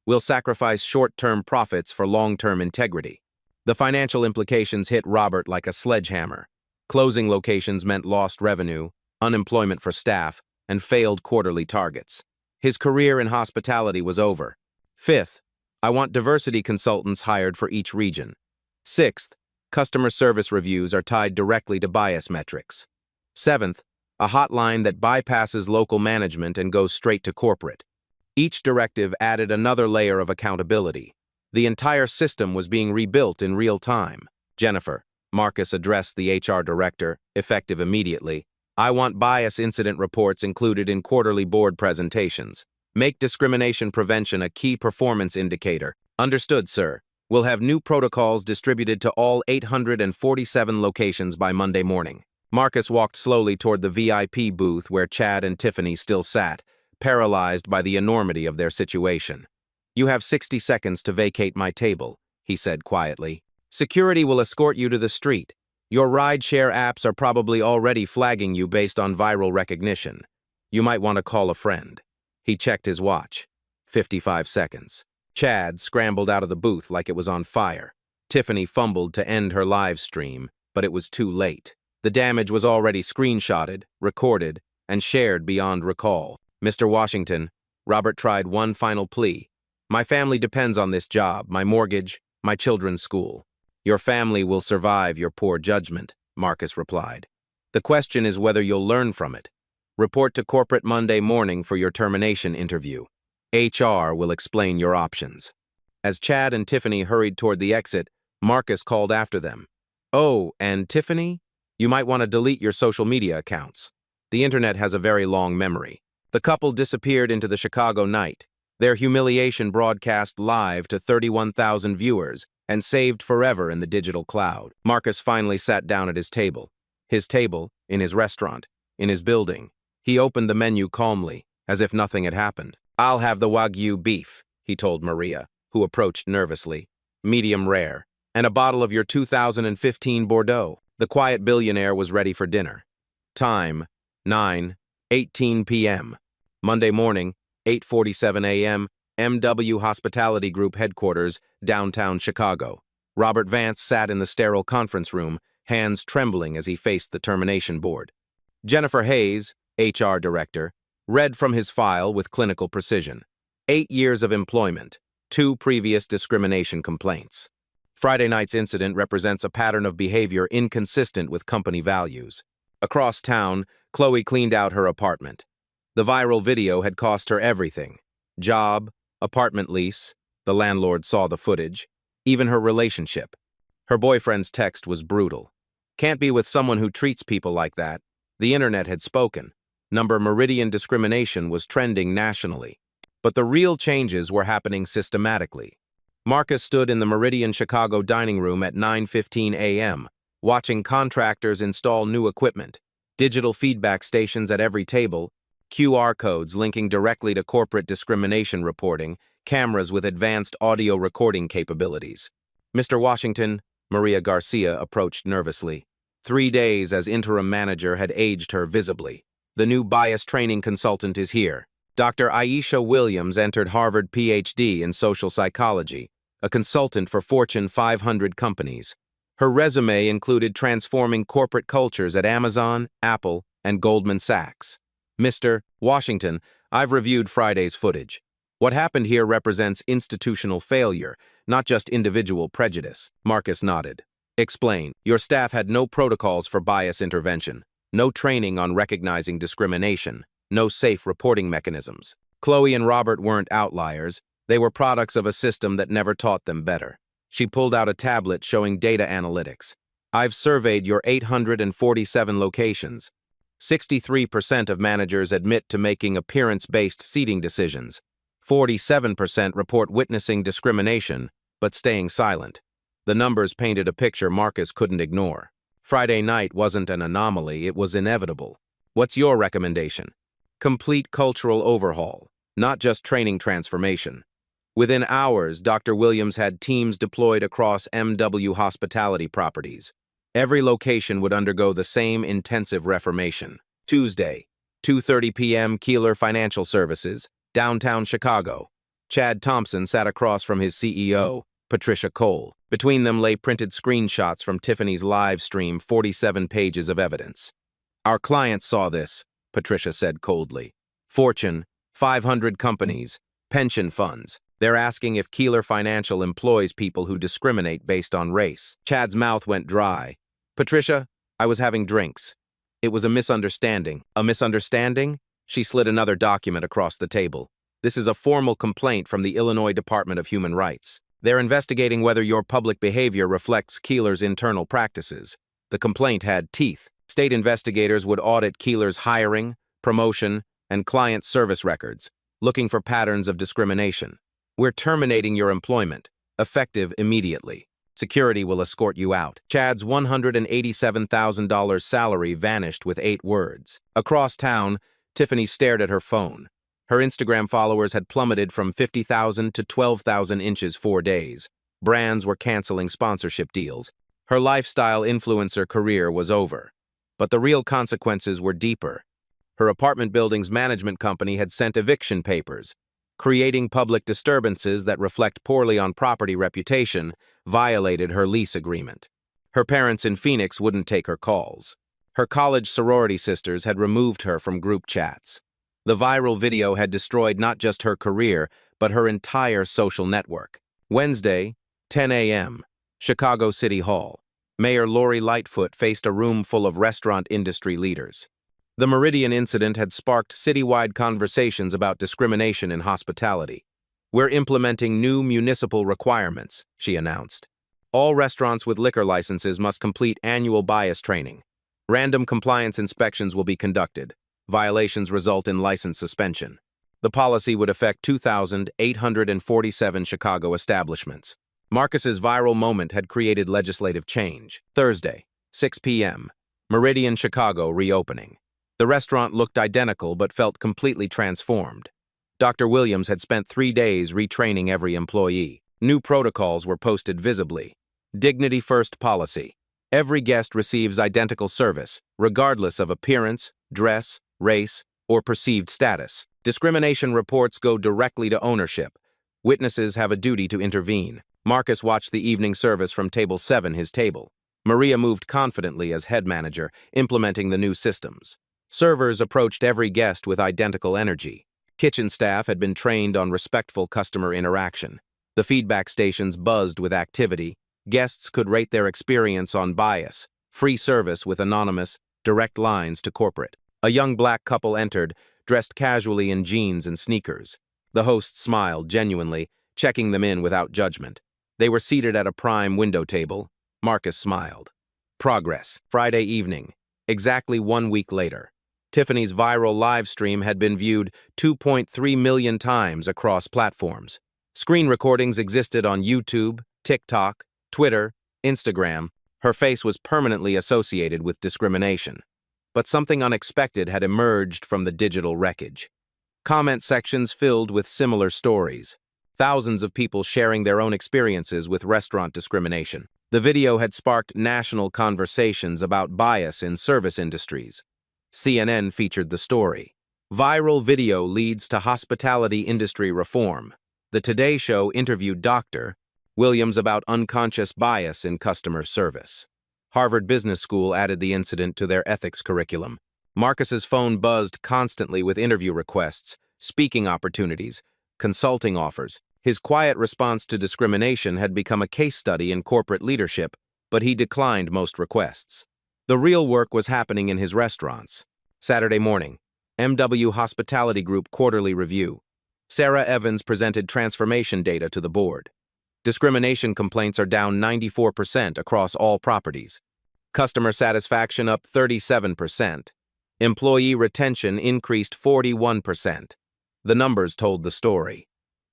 We'll sacrifice short-term profits for long-term integrity. The financial implications hit Robert like a sledgehammer. Closing locations meant lost revenue, unemployment for staff, and failed quarterly targets. His career in hospitality was over. Fifth, I want diversity consultants hired for each region. Sixth, customer service reviews are tied directly to bias metrics. Seventh, a hotline that bypasses local management and goes straight to corporate. Each directive added another layer of accountability. The entire system was being rebuilt in real time. Jennifer, Marcus addressed the HR director, effective immediately. I want bias incident reports included in quarterly board presentations. Make discrimination prevention a key performance indicator. Understood, sir. We'll have new protocols distributed to all 847 locations by Monday morning. Marcus walked slowly toward the VIP booth where Chad and Tiffany still sat, paralyzed by the enormity of their situation. You have 60 seconds to vacate my table, he said quietly. Security will escort you to the street. Your rideshare apps are probably already flagging you based on viral recognition. You might want to call a friend. He checked his watch. 55 seconds. Chad scrambled out of the booth like it was on fire. Tiffany fumbled to end her live stream, but it was too late. The damage was already screenshotted, recorded, and shared beyond recall. Mr. Washington, Robert tried one final plea. My family depends on this job, my mortgage, my children's school. Your family will survive your poor judgment, Marcus replied. The question is whether you'll learn from it. Report to corporate Monday morning for your termination interview. HR will explain your options. As Chad and Tiffany hurried toward the exit, Marcus called after them. Oh, and Tiffany? You might want to delete your social media accounts. The internet has a very long memory. The couple disappeared into the Chicago night, their humiliation broadcast live to 31,000 viewers and saved forever in the digital cloud. Marcus finally sat down at his table. His table, in his restaurant, in his building. He opened the menu calmly, as if nothing had happened. I'll have the Wagyu beef, he told Maria, who approached nervously. Medium rare, and a bottle of your 2015 Bordeaux. The quiet billionaire was ready for dinner. Time, 9:18 p.m. Monday morning, 8:47 a.m., MW Hospitality Group headquarters, downtown Chicago. Robert Vance sat in the sterile conference room, hands trembling as he faced the termination board. Jennifer Hayes, HR director, read from his file with clinical precision. 8 years of employment, 2 previous discrimination complaints. Friday night's incident represents a pattern of behavior inconsistent with company values. Across town, Chloe cleaned out her apartment. The viral video had cost her everything. Job, apartment lease, the landlord saw the footage, even her relationship. Her boyfriend's text was brutal. Can't be with someone who treats people like that. The internet had spoken. Meridian discrimination was trending nationally. But the real changes were happening systematically. Marcus stood in the Meridian Chicago dining room at 9:15 a.m., watching contractors install new equipment, digital feedback stations at every table, QR codes linking directly to corporate discrimination reporting, cameras with advanced audio recording capabilities. Mr. Washington, Maria Garcia approached nervously. 3 days as interim manager had aged her visibly. The new bias training consultant is here. Dr. Aisha Williams entered Harvard PhD in social psychology, a consultant for Fortune 500 companies. Her resume included transforming corporate cultures at Amazon, Apple, and Goldman Sachs. Mr. Washington, I've reviewed Friday's footage. What happened here represents institutional failure, not just individual prejudice. Marcus nodded. Explain. Your staff had no protocols for bias intervention, no training on recognizing discrimination, no safe reporting mechanisms. Chloe and Robert weren't outliers. They were products of a system that never taught them better. She pulled out a tablet showing data analytics. I've surveyed your 847 locations. 63% of managers admit to making appearance-based seating decisions. 47% report witnessing discrimination, but staying silent. The numbers painted a picture Marcus couldn't ignore. Friday night wasn't an anomaly, it was inevitable. What's your recommendation? Complete cultural overhaul, not just training transformation. Within hours, Dr. Williams had teams deployed across MW hospitality properties. Every location would undergo the same intensive reformation. Tuesday, 2:30 p.m. Keeler Financial Services, downtown Chicago. Chad Thompson sat across from his CEO, Patricia Cole. Between them lay printed screenshots from Tiffany's live stream, 47 pages of evidence. Our clients saw this, Patricia said coldly. Fortune, 500 companies, pension funds. They're asking if Keeler Financial employs people who discriminate based on race. Chad's mouth went dry. Patricia, I was having drinks. It was a misunderstanding. A misunderstanding? She slid another document across the table. This is a formal complaint from the Illinois Department of Human Rights. They're investigating whether your public behavior reflects Keeler's internal practices. The complaint had teeth. State investigators would audit Keeler's hiring, promotion, and client service records, looking for patterns of discrimination. We're terminating your employment, effective immediately. Security will escort you out. Chad's $187,000 salary vanished with 8 words. Across town, Tiffany stared at her phone. Her Instagram followers had plummeted from 50,000 to 12,000 inches 4 days. Brands were canceling sponsorship deals. Her lifestyle influencer career was over. But the real consequences were deeper. Her apartment building's management company had sent eviction papers. Creating public disturbances that reflect poorly on property reputation violated her lease agreement. Her parents in Phoenix wouldn't take her calls. Her college sorority sisters had removed her from group chats. The viral video had destroyed not just her career, but her entire social network. Wednesday, 10 a.m., Chicago City Hall. Mayor Lori Lightfoot faced a room full of restaurant industry leaders. The Meridian incident had sparked citywide conversations about discrimination in hospitality. "We're implementing new municipal requirements," she announced. "All restaurants with liquor licenses must complete annual bias training. Random compliance inspections will be conducted. Violations result in license suspension." The policy would affect 2,847 Chicago establishments. Marcus's viral moment had created legislative change. Thursday, 6 p.m., Meridian, Chicago reopening. The restaurant looked identical but felt completely transformed. Dr. Williams had spent 3 days retraining every employee. New protocols were posted visibly. Dignity First policy. Every guest receives identical service, regardless of appearance, dress, race, or perceived status. Discrimination reports go directly to ownership. Witnesses have a duty to intervene. Marcus watched the evening service from table 7, his table. Maria moved confidently as head manager, implementing the new systems. Servers approached every guest with identical energy. Kitchen staff had been trained on respectful customer interaction. The feedback stations buzzed with activity. Guests could rate their experience on bias. Free service with anonymous, direct lines to corporate. A young black couple entered, dressed casually in jeans and sneakers. The host smiled genuinely, checking them in without judgment. They were seated at a prime window table. Marcus smiled. Progress. Friday evening. Exactly 1 week later. Tiffany's viral live stream had been viewed 2.3 million times across platforms. Screen recordings existed on YouTube, TikTok, Twitter, Instagram. Her face was permanently associated with discrimination. But something unexpected had emerged from the digital wreckage. Comment sections filled with similar stories. Thousands of people sharing their own experiences with restaurant discrimination. The video had sparked national conversations about bias in service industries. CNN featured the story. Viral video leads to hospitality industry reform. The Today Show interviewed Dr. Williams about unconscious bias in customer service. Harvard Business School added the incident to their ethics curriculum. Marcus's phone buzzed constantly with interview requests, speaking opportunities, consulting offers. His quiet response to discrimination had become a case study in corporate leadership, but he declined most requests. The real work was happening in his restaurants. Saturday morning, MW Hospitality Group quarterly review. Sarah Evans presented transformation data to the board. Discrimination complaints are down 94% across all properties. Customer satisfaction up 37%. Employee retention increased 41%. The numbers told the story.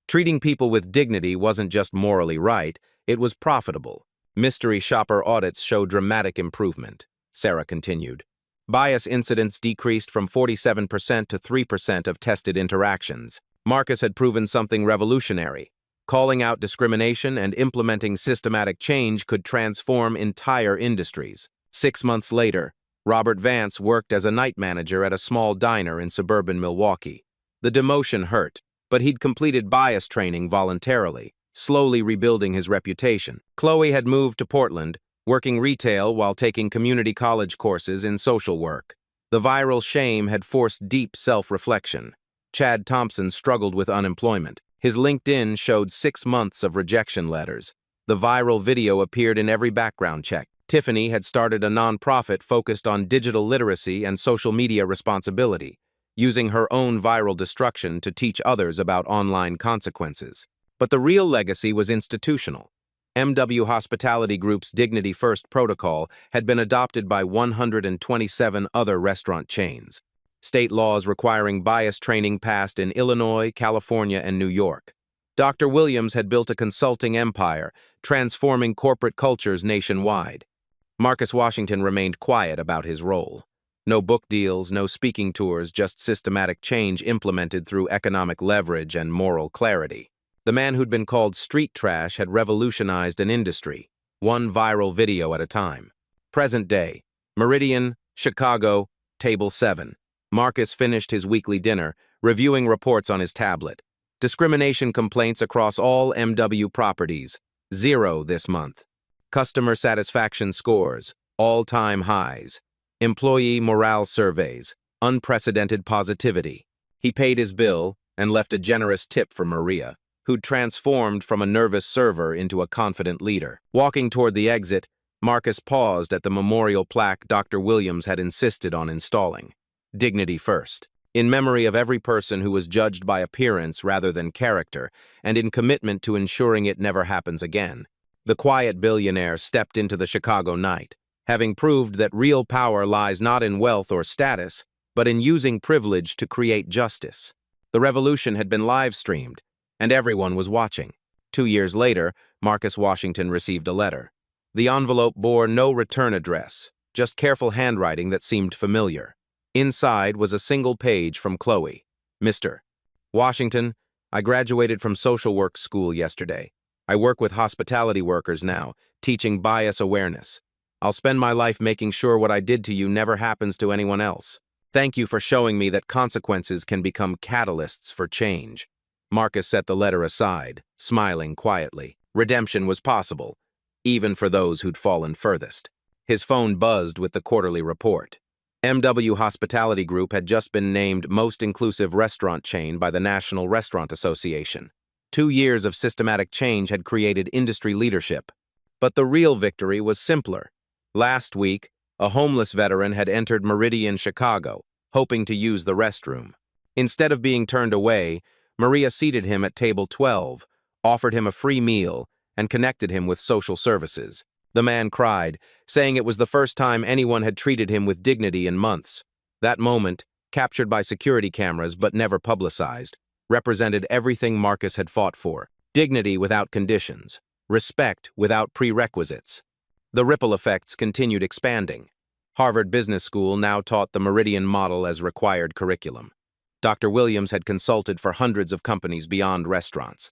Treating people with dignity wasn't just morally right, it was profitable. Mystery shopper audits show dramatic improvement, Sarah continued. Bias incidents decreased from 47% to 3% of tested interactions. Marcus had proven something revolutionary. Calling out discrimination and implementing systematic change could transform entire industries. 6 months later, Robert Vance worked as a night manager at a small diner in suburban Milwaukee. The demotion hurt, but he'd completed bias training voluntarily, slowly rebuilding his reputation. Chloe had moved to Portland, working retail while taking community college courses in social work. The viral shame had forced deep self-reflection. Chad Thompson struggled with unemployment. His LinkedIn showed 6 months of rejection letters. The viral video appeared in every background check. Tiffany had started a nonprofit focused on digital literacy and social media responsibility, using her own viral destruction to teach others about online consequences. But the real legacy was institutional. MW Hospitality Group's Dignity First protocol had been adopted by 127 other restaurant chains. State laws requiring bias training passed in Illinois, California, and New York. Dr. Williams had built a consulting empire, transforming corporate cultures nationwide. Marcus Washington remained quiet about his role. No book deals, no speaking tours, just systematic change implemented through economic leverage and moral clarity. The man who'd been called street trash had revolutionized an industry, one viral video at a time. Present day, Meridian, Chicago, Table 7. Marcus finished his weekly dinner, reviewing reports on his tablet. Discrimination complaints across all MW properties, 0 this month. Customer satisfaction scores, all-time highs. Employee morale surveys, unprecedented positivity. He paid his bill and left a generous tip for Maria, who'd transformed from a nervous server into a confident leader. Walking toward the exit, Marcus paused at the memorial plaque Dr. Williams had insisted on installing. Dignity first. In memory of every person who was judged by appearance rather than character, and in commitment to ensuring it never happens again. The quiet billionaire stepped into the Chicago night, having proved that real power lies not in wealth or status, but in using privilege to create justice. The revolution had been live-streamed, and everyone was watching. 2 years later, Marcus Washington received a letter. The envelope bore no return address, just careful handwriting that seemed familiar. Inside was a single page from Chloe. Mr. Washington, I graduated from social work school yesterday. I work with hospitality workers now, teaching bias awareness. I'll spend my life making sure what I did to you never happens to anyone else. Thank you for showing me that consequences can become catalysts for change. Marcus set the letter aside, smiling quietly. Redemption was possible, even for those who'd fallen furthest. His phone buzzed with the quarterly report. MW Hospitality Group had just been named Most Inclusive Restaurant Chain by the National Restaurant Association. 2 years of systematic change had created industry leadership. But the real victory was simpler. Last week, a homeless veteran had entered Meridian, Chicago, hoping to use the restroom. Instead of being turned away, Maria seated him at table 12, offered him a free meal, and connected him with social services. The man cried, saying it was the first time anyone had treated him with dignity in months. That moment, captured by security cameras but never publicized, represented everything Marcus had fought for. Dignity without conditions. Respect without prerequisites. The ripple effects continued expanding. Harvard Business School now taught the Meridian model as required curriculum. Dr. Williams had consulted for hundreds of companies beyond restaurants.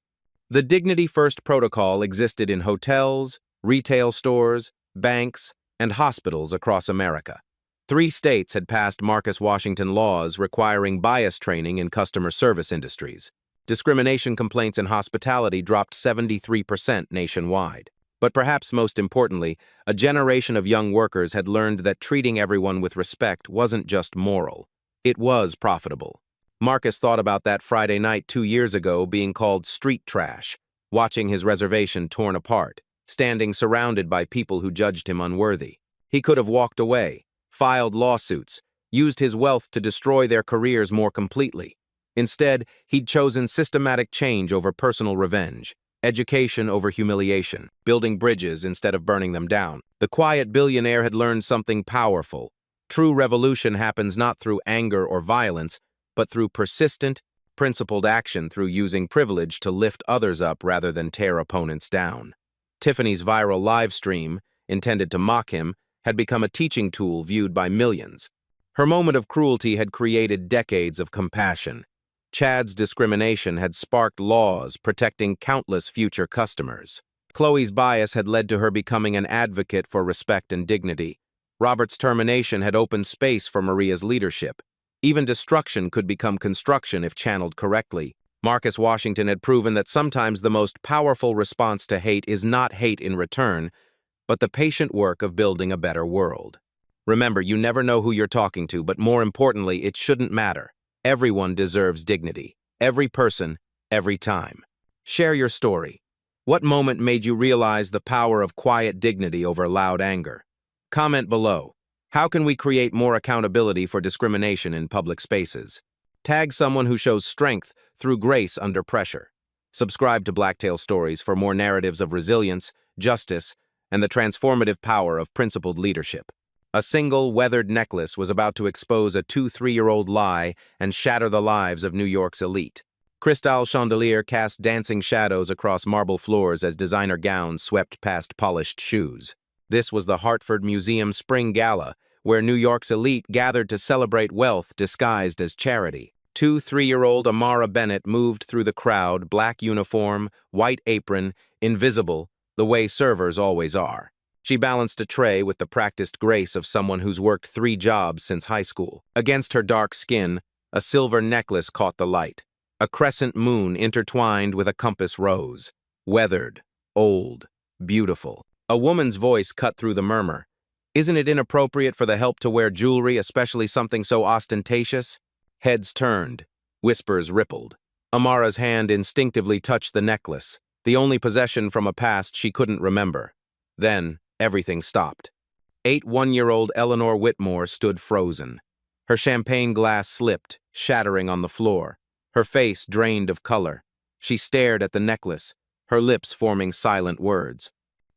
The Dignity First protocol existed in hotels, retail stores, banks, and hospitals across America. 3 states had passed Marcus Washington laws requiring bias training in customer service industries. Discrimination complaints in hospitality dropped 73% nationwide. But perhaps most importantly, a generation of young workers had learned that treating everyone with respect wasn't just moral. It was profitable. Marcus thought about that Friday night 2 years ago being called street trash, watching his reservation torn apart, standing surrounded by people who judged him unworthy. He could have walked away, filed lawsuits, used his wealth to destroy their careers more completely. Instead, he'd chosen systematic change over personal revenge, education over humiliation, building bridges instead of burning them down. The quiet billionaire had learned something powerful. True revolution happens not through anger or violence, but through persistent, principled action through using privilege to lift others up rather than tear opponents down. Tiffany's viral live stream, intended to mock him, had become a teaching tool viewed by millions. Her moment of cruelty had created decades of compassion. Chad's discrimination had sparked laws protecting countless future customers. Chloe's bias had led to her becoming an advocate for respect and dignity. Robert's termination had opened space for Maria's leadership. Even destruction could become construction if channeled correctly. Marcus Washington had proven that sometimes the most powerful response to hate is not hate in return, but the patient work of building a better world. Remember, you never know who you're talking to, but more importantly, it shouldn't matter. Everyone deserves dignity. Every person, every time. Share your story. What moment made you realize the power of quiet dignity over loud anger? Comment below. How can we create more accountability for discrimination in public spaces? Tag someone who shows strength through grace under pressure. Subscribe to Blacktail Stories for more narratives of resilience, justice, and the transformative power of principled leadership. A single, weathered necklace was about to expose a 2-3-year-old lie and shatter the lives of New York's elite. Crystal chandelier cast dancing shadows across marble floors as designer gowns swept past polished shoes. This was the Hartford Museum Spring Gala, where New York's elite gathered to celebrate wealth disguised as charity. 2-3-year-old Amara Bennett moved through the crowd, black uniform, white apron, invisible, the way servers always are. She balanced a tray with the practiced grace of someone who's worked 3 jobs since high school. Against her dark skin, a silver necklace caught the light. A crescent moon intertwined with a compass rose. Weathered, old, beautiful. A woman's voice cut through the murmur. Isn't it inappropriate for the help to wear jewelry, especially something so ostentatious? Heads turned. Whispers rippled. Amara's hand instinctively touched the necklace, the only possession from a past she couldn't remember. Then, Everything stopped. 1-year-old Eleanor Whitmore stood frozen. Her champagne glass slipped, shattering on the floor. Her face drained of color. She stared at the necklace, her lips forming silent words.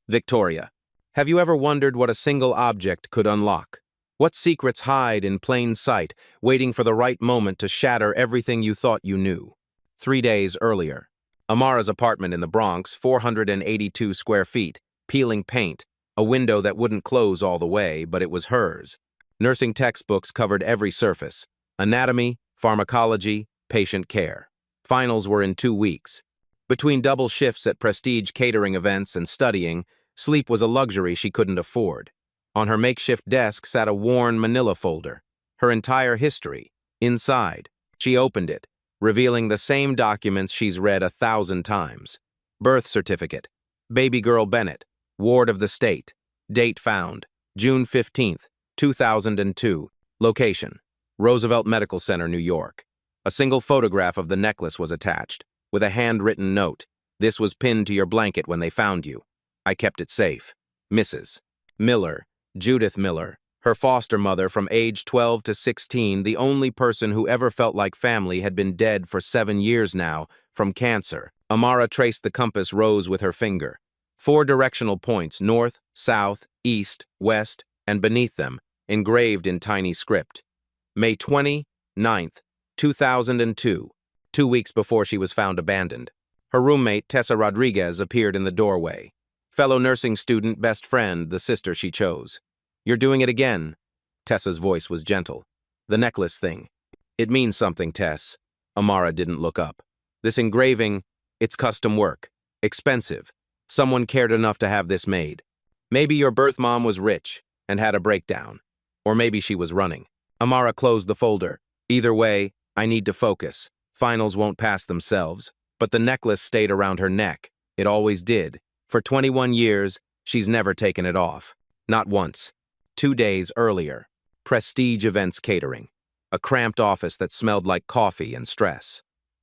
Victoria, have you ever wondered what a single object could unlock? What secrets hide in plain sight, waiting for the right moment to shatter everything you thought you knew? 3 days earlier. Amara's apartment in the Bronx, 482 square feet, peeling paint, a window that wouldn't close all the way, but it was hers. Nursing textbooks covered every surface: anatomy, pharmacology, patient care. Finals were in 2 weeks. Between double shifts at prestige catering events and studying, sleep was a luxury she couldn't afford. On her makeshift desk sat a worn manila folder. Her entire history. Inside, she opened it, revealing the same documents she's read 1,000 times. Birth certificate. Baby girl Bennett. Ward of the state. Date found. June 15th, 2002. Location. Roosevelt Medical Center, New York. A single photograph of the necklace was attached, with a handwritten note. This was pinned to your blanket when they found you. I kept it safe. Mrs. Miller, Judith Miller, her foster mother from age 12 to 16, the only person who ever felt like family, had been dead for 7 years now, from cancer. Amara traced the compass rose with her finger. 4 directional points, north, south, east, west, and beneath them, engraved in tiny script. May 29th, 2002, 2 weeks before she was found abandoned. Her roommate, Tessa Rodriguez, appeared in the doorway. Fellow nursing student, best friend, the sister she chose. You're doing it again. Tessa's voice was gentle. The necklace thing. It means something, Tess. Amara didn't look up. This engraving, it's custom work. Expensive. Someone cared enough to have this made. Maybe your birth mom was rich and had a breakdown. Or maybe she was running. Amara closed the folder. Either way, I need to focus. Finals won't pass themselves. But the necklace stayed around her neck. It always did. For 21 years, she's never taken it off. Not once. 2 days earlier. Prestige Events Catering. A cramped office that smelled like coffee and stress.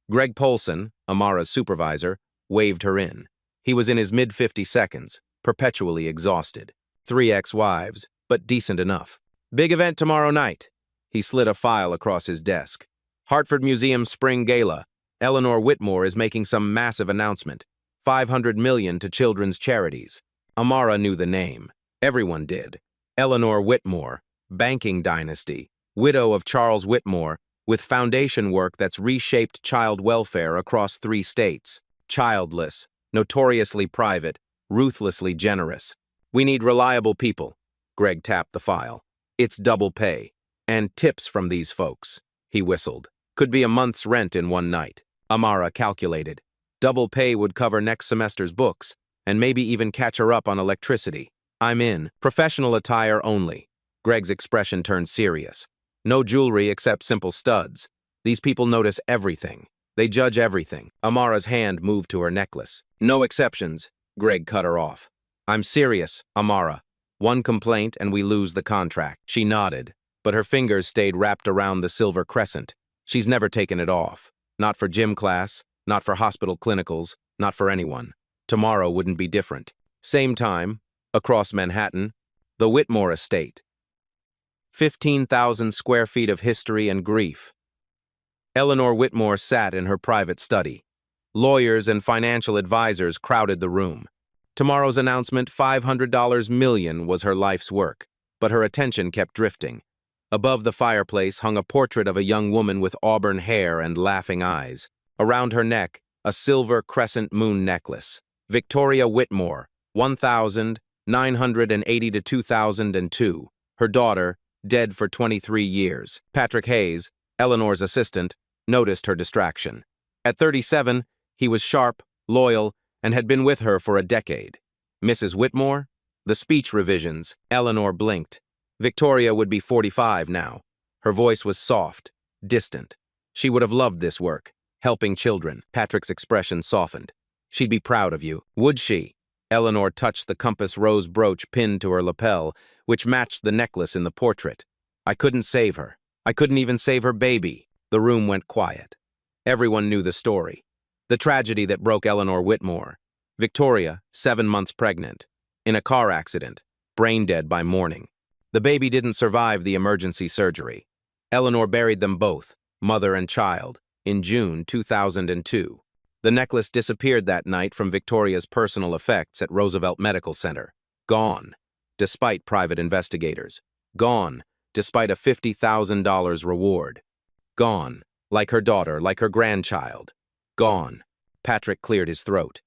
Greg Polson, Amara's supervisor, waved her in. He was in his mid-50 seconds, perpetually exhausted. 3 ex-wives, but decent enough. Big event tomorrow night. He slid a file across his desk. Hartford Museum Spring Gala. Eleanor Whitmore is making some massive announcement. $500 million to children's charities. Amara knew the name. Everyone did. Eleanor Whitmore, banking dynasty, widow of Charles Whitmore, with foundation work that's reshaped child welfare across 3 states. Childless, notoriously private, ruthlessly generous. We need reliable people. Greg tapped the file. It's double pay. And tips from these folks. He whistled. Could be a month's rent in one night. Amara calculated. Double pay would cover next semester's books, and maybe even catch her up on electricity. I'm in. Professional attire only. Greg's expression turned serious. No jewelry except simple studs. These people notice everything. They judge everything. Amara's hand moved to her necklace. No exceptions. Greg cut her off. I'm serious, Amara. One complaint and we lose the contract. She nodded, but her fingers stayed wrapped around the silver crescent. She's never taken it off. Not for gym class, not for hospital clinicals, not for anyone. Tomorrow wouldn't be different. Same time, across Manhattan, the Whitmore estate. 15,000 square feet of history and grief. Eleanor Whitmore sat in her private study. Lawyers and financial advisors crowded the room. Tomorrow's announcement, $500 million, was her life's work, but her attention kept drifting. Above the fireplace hung a portrait of a young woman with auburn hair and laughing eyes. Around her neck, a silver crescent moon necklace. Victoria Whitmore, 1980 to 2002. Her daughter, dead for 23 years. Patrick Hayes, Eleanor's assistant, noticed her distraction. At 37, he was sharp, loyal, and had been with her for a decade. Mrs. Whitmore? The speech revisions. Eleanor blinked. Victoria would be 45 now. Her voice was soft, distant. She would have loved this work, helping children. Patrick's expression softened. She'd be proud of you. Would she? Eleanor touched the compass rose brooch pinned to her lapel, which matched the necklace in the portrait. I couldn't save her. I couldn't even save her baby. The room went quiet. Everyone knew the story. The tragedy that broke Eleanor Whitmore. Victoria, 7 months pregnant. In a car accident. brain dead by morning. The baby didn't survive the emergency surgery. Eleanor buried them both, mother and child, in June 2002. The necklace disappeared that night from Victoria's personal effects at Roosevelt Medical Center. Gone, despite private investigators. Gone, despite a $50,000 reward. Gone, like her daughter, like her grandchild. Gone. Patrick cleared his throat.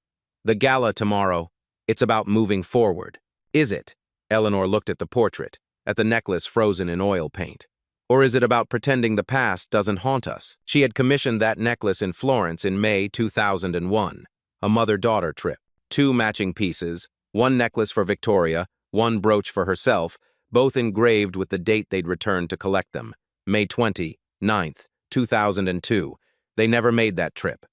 The gala tomorrow, it's about moving forward. Is it? Eleanor looked at the portrait, at the necklace frozen in oil paint. Or is it about pretending the past doesn't haunt us? She had commissioned that necklace in Florence in May 2001, a mother-daughter trip. 2 matching pieces, 1 necklace for Victoria, 1 brooch for herself, both engraved with the date they'd returned to collect them, May 29th, 2002. They never made that trip.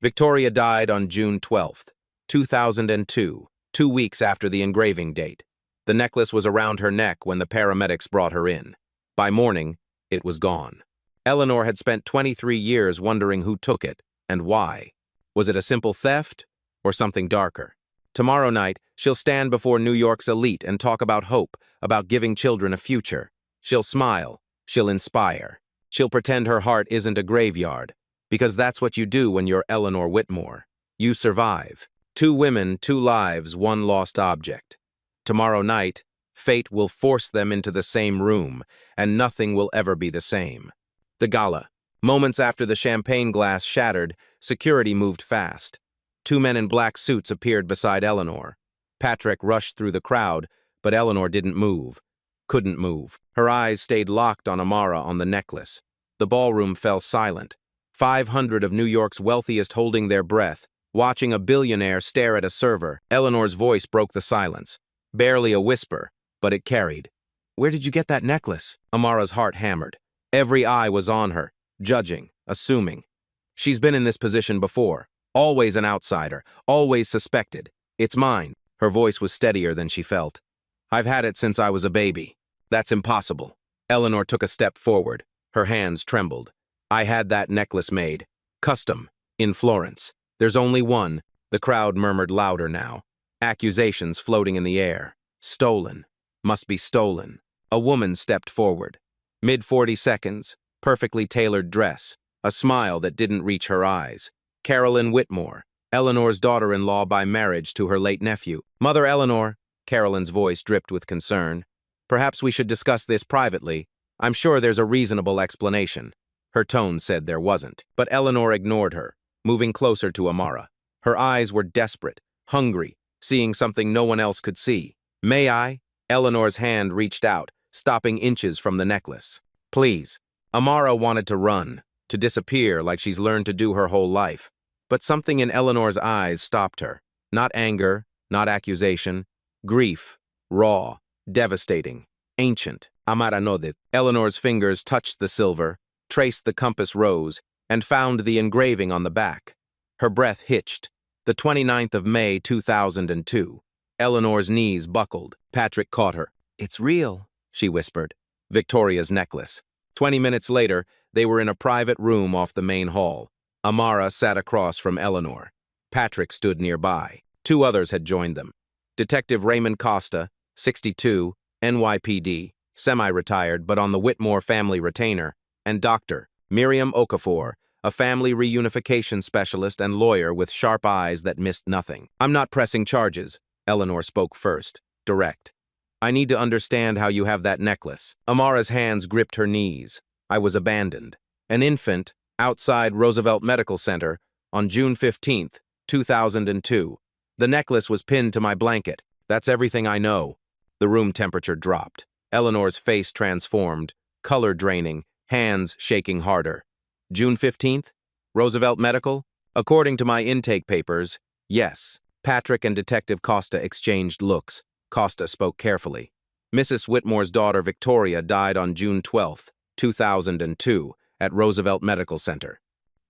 Victoria died on June 12th, 2002, 2 weeks after the engraving date. The necklace was around her neck when the paramedics brought her in. By morning, it was gone. Eleanor had spent 23 years wondering who took it and why. Was it a simple theft or something darker? Tomorrow night, she'll stand before New York's elite and talk about hope, about giving children a future. She'll smile. She'll inspire. She'll pretend her heart isn't a graveyard, because that's what you do when you're Eleanor Whitmore. You survive. 2 women, 2 lives, 1 lost object. Tomorrow night, fate will force them into the same room, and nothing will ever be the same. The gala. Moments after the champagne glass shattered, security moved fast. 2 men in black suits appeared beside Eleanor. Patrick rushed through the crowd, but Eleanor didn't move. Couldn't move. Her eyes stayed locked on Amara on the necklace. The ballroom fell silent. 500 of New York's wealthiest holding their breath, watching a billionaire stare at a server. Eleanor's voice broke the silence. Barely a whisper, but it carried. "Where did you get that necklace?" Amara's heart hammered. Every eye was on her, judging, assuming. She's been in this position before. Always an outsider, always suspected. "It's mine." Her voice was steadier than she felt. "I've had it since I was a baby." "That's impossible." Eleanor took a step forward. Her hands trembled. "I had that necklace made. Custom. In Florence. There's only one." The crowd murmured louder now. Accusations floating in the air. Stolen. Must be stolen. A woman stepped forward. Mid-40 seconds, perfectly tailored dress, a smile that didn't reach her eyes. Carolyn Whitmore, Eleanor's daughter-in-law by marriage to her late nephew. "Mother Eleanor," Carolyn's voice dripped with concern. "Perhaps we should discuss this privately. I'm sure there's a reasonable explanation." Her tone said there wasn't. But Eleanor ignored her, moving closer to Amara. Her eyes were desperate, hungry, seeing something no one else could see. "May I?" Eleanor's hand reached out, stopping inches from the necklace. "Please." Amara wanted to run, to disappear like she's learned to do her whole life. But something in Eleanor's eyes stopped her. Not anger, not accusation. Grief. Raw. Devastating. Ancient. Amara nodded. Eleanor's fingers touched the silver, traced the compass rose, and found the engraving on the back. Her breath hitched. The 29th of May, 2002. Eleanor's knees buckled. Patrick caught her. "It's real," she whispered. Victoria's necklace. 20 minutes later, they were in a private room off the main hall. Amara sat across from Eleanor. Patrick stood nearby. 2 others had joined them. Detective Raymond Costa, 62, NYPD, semi-retired but on the Whitmore family retainer, and Dr. Miriam Okafor, a family reunification specialist and lawyer with sharp eyes that missed nothing. "I'm not pressing charges," Eleanor spoke first, direct. "I need to understand how you have that necklace." Amara's hands gripped her knees. "I was abandoned. An infant, outside Roosevelt Medical Center, on June 15th, 2002. The necklace was pinned to my blanket. That's everything I know." The room temperature dropped. Eleanor's face transformed, color draining, hands shaking harder. "June 15th? Roosevelt Medical? According to my intake papers, yes." Patrick and Detective Costa exchanged looks. Costa spoke carefully. "Mrs. Whitmore's daughter Victoria died on June 12th, 2002, at Roosevelt Medical Center.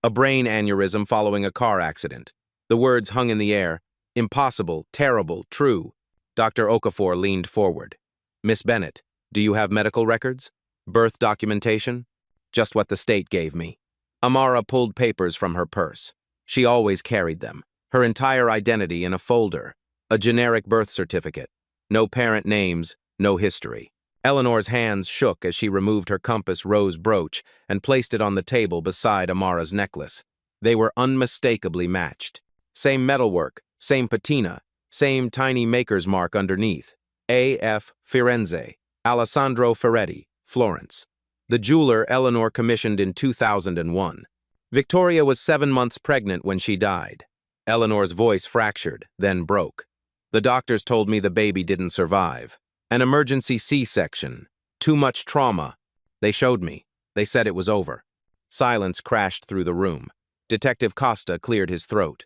A brain aneurysm following a car accident." The words hung in the air. Impossible, terrible, true. Dr. Okafor leaned forward. "Miss Bennett, do you have medical records? Birth documentation?" "Just what the state gave me." Amara pulled papers from her purse. She always carried them, her entire identity in a folder, a generic birth certificate. No parent names, no history. Eleanor's hands shook as she removed her compass rose brooch and placed it on the table beside Amara's necklace. They were unmistakably matched. Same metalwork, same patina, same tiny maker's mark underneath. A.F. Firenze, Alessandro Ferretti, Florence. The jeweler Eleanor commissioned in 2001. Victoria was 7 months pregnant when she died. Eleanor's voice fractured, then broke. The doctors told me the baby didn't survive. An emergency C-section. Too much trauma. They showed me. They said it was over. Silence crashed through the room. Detective Costa cleared his throat.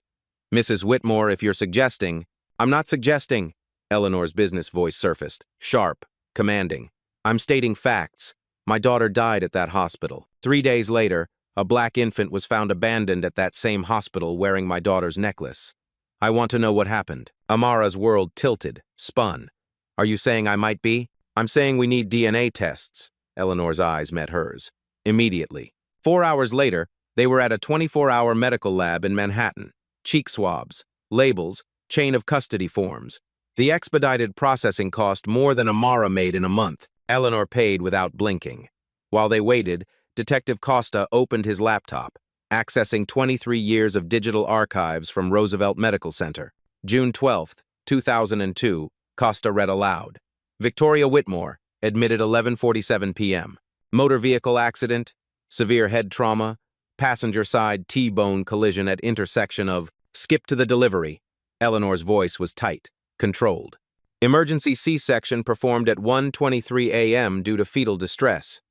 Mrs. Whitmore, if you're suggesting— I'm not suggesting. Eleanor's business voice surfaced, sharp, commanding. I'm stating facts. My daughter died at that hospital. 3 days later, a black infant was found abandoned at that same hospital wearing my daughter's necklace. I want to know what happened. Amara's world tilted, spun. Are you saying I might be? I'm saying we need DNA tests. Eleanor's eyes met hers. Immediately. 4 hours later, they were at a 24-hour medical lab in Manhattan. Cheek swabs, labels, chain of custody forms. The expedited processing cost more than Amara made in a month. Eleanor paid without blinking. While they waited, Detective Costa opened his laptop, accessing 23 years of digital archives from Roosevelt Medical Center. June 12, 2002, Costa read aloud. Victoria Whitmore, admitted 11:47 p.m. Motor vehicle accident, severe head trauma, passenger side T-bone collision at intersection of— Skip to the delivery. Eleanor's voice was tight, controlled. Emergency C-section performed at 1:23 a.m. due to fetal distress.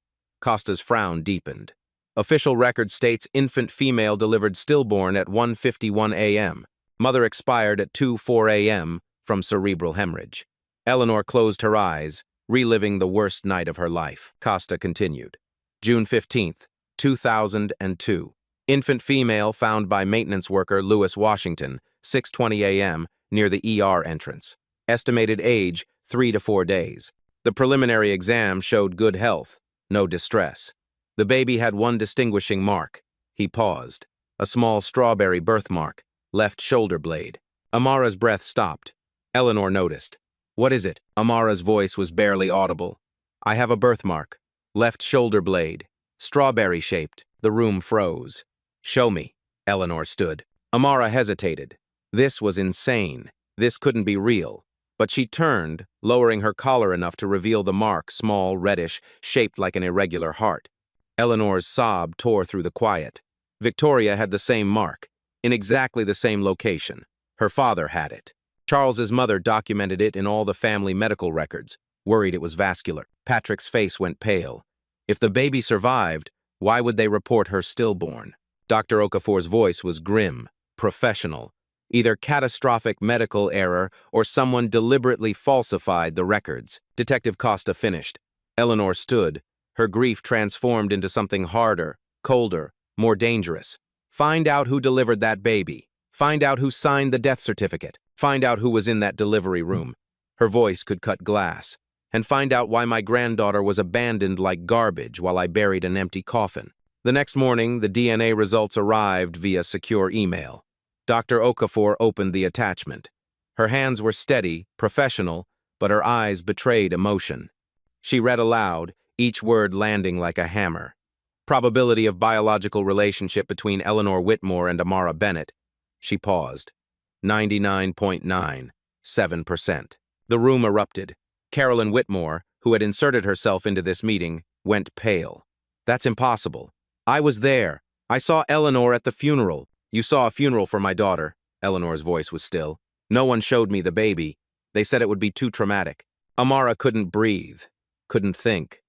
Costa's frown deepened. Official record states infant female delivered stillborn at 1:51 a.m. Mother expired at 2:04 a.m. from cerebral hemorrhage. Eleanor closed her eyes, reliving the worst night of her life. Costa continued. June 15, 2002. Infant female found by maintenance worker Lewis Washington, 6:20 a.m., near the ER entrance. Estimated age, 3 to 4 days. The preliminary exam showed good health, no distress. The baby had one distinguishing mark. He paused. A small strawberry birthmark, left shoulder blade. Amara's breath stopped. Eleanor noticed. What is it? Amara's voice was barely audible. I have a birthmark. Left shoulder blade. Strawberry-shaped. The room froze. Show me. Eleanor stood. Amara hesitated. This was insane. This couldn't be real. But she turned, lowering her collar enough to reveal the mark, small, reddish, shaped like an irregular heart. Eleanor's sob tore through the quiet. Victoria had the same mark, in exactly the same location. Her father had it. Charles's mother documented it in all the family medical records, worried it was vascular. Patrick's face went pale. If the baby survived, why would they report her stillborn? Dr. Okafor's voice was grim, professional. Either catastrophic medical error or someone deliberately falsified the records. Detective Costa finished. Eleanor stood, her grief transformed into something harder, colder, more dangerous. Find out who delivered that baby. Find out who signed the death certificate. Find out who was in that delivery room. Her voice could cut glass. And find out why my granddaughter was abandoned like garbage while I buried an empty coffin. The next morning, the DNA results arrived via secure email. Dr. Okafor opened the attachment. Her hands were steady, professional, but her eyes betrayed emotion. She read aloud, each word landing like a hammer. Probability of biological relationship between Eleanor Whitmore and Amara Bennett. She paused. 99.97%. The room erupted. Carolyn Whitmore, who had inserted herself into this meeting, went pale. That's impossible. I was there. I saw Eleanor at the funeral. You saw a funeral for my daughter. Eleanor's voice was still. No one showed me the baby. They said it would be too traumatic. Amara couldn't breathe, couldn't think.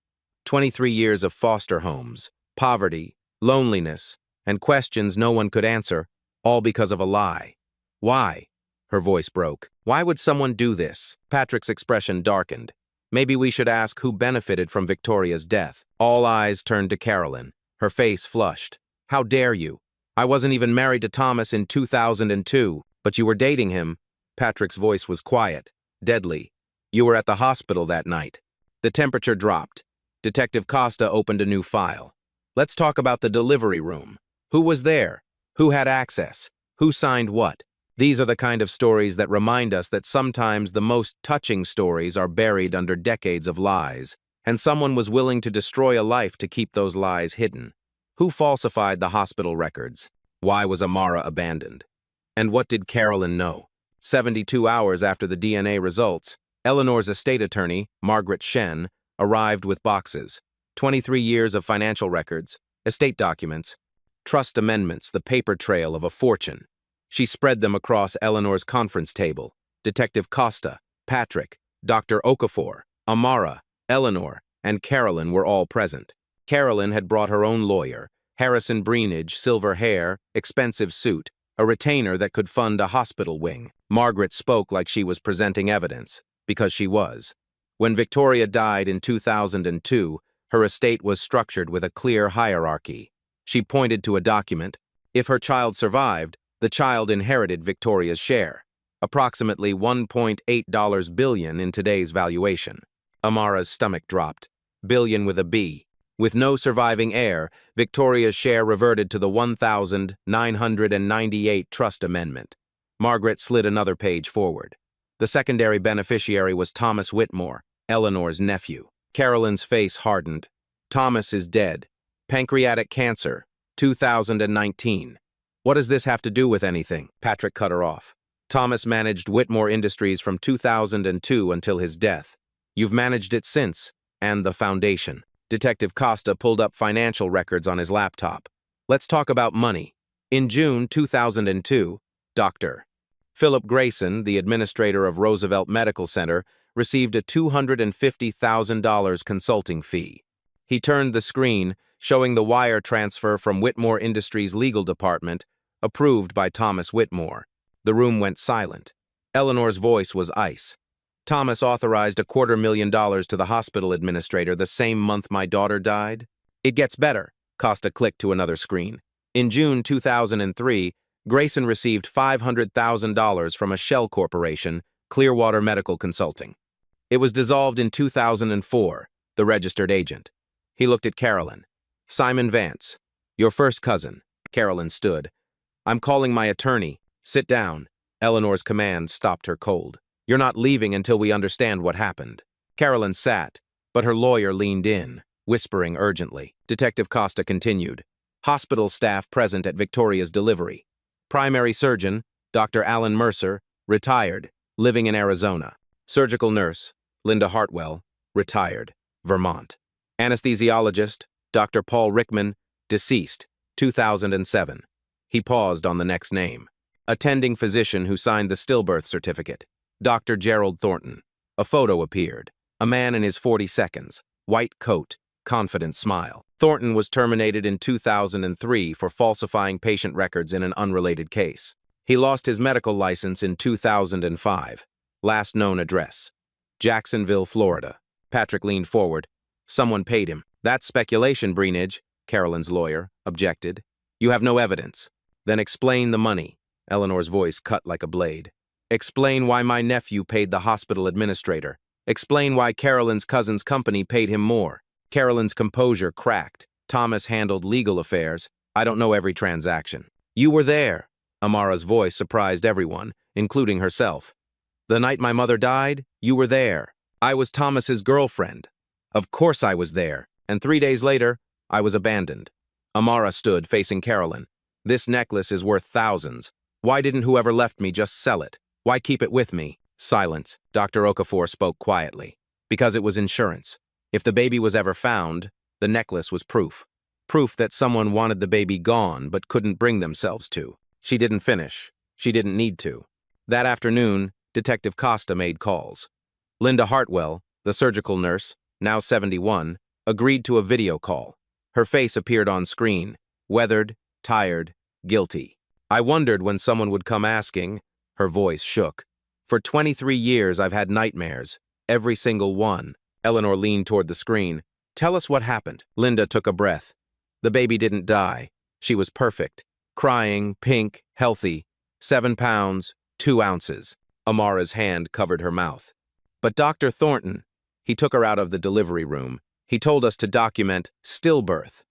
23 years of foster homes, poverty, loneliness, and questions no one could answer, all because of a lie. Why? Her voice broke. Why would someone do this? Patrick's expression darkened. Maybe we should ask who benefited from Victoria's death. All eyes turned to Carolyn. Her face flushed. How dare you? I wasn't even married to Thomas in 2002, but you were dating him. Patrick's voice was quiet, deadly. You were at the hospital that night. The temperature dropped. Detective Costa opened a new file. Let's talk about the delivery room. Who was there? Who had access? Who signed what? These are the kind of stories that remind us that sometimes the most touching stories are buried under decades of lies, and someone was willing to destroy a life to keep those lies hidden. Who falsified the hospital records? Why was Amara abandoned? And what did Carolyn know? 72 hours after the DNA results, Eleanor's estate attorney, Margaret Shen, arrived with boxes. 23 years of financial records, estate documents, trust amendments, the paper trail of a fortune. She spread them across Eleanor's conference table. Detective Costa, Patrick, Dr. Okafor, Amara, Eleanor, and Carolyn were all present. Carolyn had brought her own lawyer, Harrison Breenage, silver hair, expensive suit, a retainer that could fund a hospital wing. Margaret spoke like she was presenting evidence, because she was. When Victoria died in 2002, her estate was structured with a clear hierarchy. She pointed to a document. If her child survived, the child inherited Victoria's share, approximately $1.8 billion in today's valuation. Amara's stomach dropped. Billion with a B. With no surviving heir, Victoria's share reverted to the 1,998 Trust Amendment. Margaret slid another page forward. The secondary beneficiary was Thomas Whitmore, Eleanor's nephew. Carolyn's face hardened. Thomas is dead. Pancreatic cancer, 2019. What does this have to do with anything? Patrick cut her off. Thomas managed Whitmore Industries from 2002 until his death. You've managed it since, and the foundation. Detective Costa pulled up financial records on his laptop. Let's talk about money. In June 2002, Dr. Philip Grayson, the administrator of Roosevelt Medical Center, received a $250,000 consulting fee. He turned the screen, showing the wire transfer from Whitmore Industries' legal department, approved by Thomas Whitmore. The room went silent. Eleanor's voice was ice. Thomas authorized $250,000 to the hospital administrator the same month my daughter died? It gets better. Costa clicked to another screen. In June 2003, Grayson received $500,000 from a shell corporation, Clearwater Medical Consulting. It was dissolved in 2004, the registered agent. He looked at Carolyn. Simon Vance, your first cousin. Carolyn stood. I'm calling my attorney. Sit down. Eleanor's command stopped her cold. You're not leaving until we understand what happened. Carolyn sat, but her lawyer leaned in, whispering urgently. Detective Costa continued. Hospital staff present at Victoria's delivery. Primary surgeon, Dr. Alan Mercer, retired, living in Arizona. Surgical nurse, Linda Hartwell, retired, Vermont. Anesthesiologist, Dr. Paul Rickman, deceased, 2007. He paused on the next name. Attending physician who signed the stillbirth certificate, Dr. Gerald Thornton. A photo appeared. A man in his 42nds, white coat, confident smile. Thornton was terminated in 2003 for falsifying patient records in an unrelated case. He lost his medical license in 2005. Last known address, Jacksonville, Florida. Patrick leaned forward. Someone paid him. That's speculation, Breenage, Carolyn's lawyer objected. You have no evidence. Then explain the money. Eleanor's voice cut like a blade. Explain why my nephew paid the hospital administrator. Explain why Carolyn's cousin's company paid him more. Carolyn's composure cracked. Thomas handled legal affairs. I don't know every transaction. You were there. Amara's voice surprised everyone, including herself. The night my mother died, you were there. I was Thomas's girlfriend. Of course I was there, and 3 days later, I was abandoned. Amara stood facing Carolyn. This necklace is worth thousands. Why didn't whoever left me just sell it? Why keep it with me? Silence. Dr. Okafor spoke quietly. Because it was insurance. If the baby was ever found, the necklace was proof. Proof that someone wanted the baby gone but couldn't bring themselves to. She didn't finish. She didn't need to. That afternoon, Detective Costa made calls. Linda Hartwell, the surgical nurse, now 71, agreed to a video call. Her face appeared on screen, weathered, tired, guilty. I wondered when someone would come asking. Her voice shook. For 23 years I've had nightmares, every single one. Eleanor leaned toward the screen. Tell us what happened. Linda took a breath. The baby didn't die. She was perfect. Crying, pink, healthy. 7 pounds, 2 ounces. Amara's hand covered her mouth. But Dr. Thornton, he took her out of the delivery room. He told us to document stillbirth.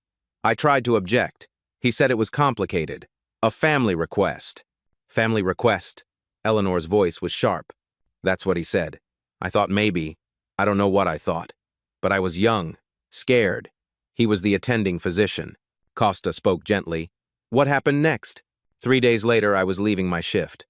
I tried to object. He said it was complicated. A family request. Family request. Eleanor's voice was sharp. That's what he said. I thought maybe. I don't know what I thought. But I was young, scared. He was the attending physician. Costa spoke gently. What happened next? 3 days later, I was leaving my shift.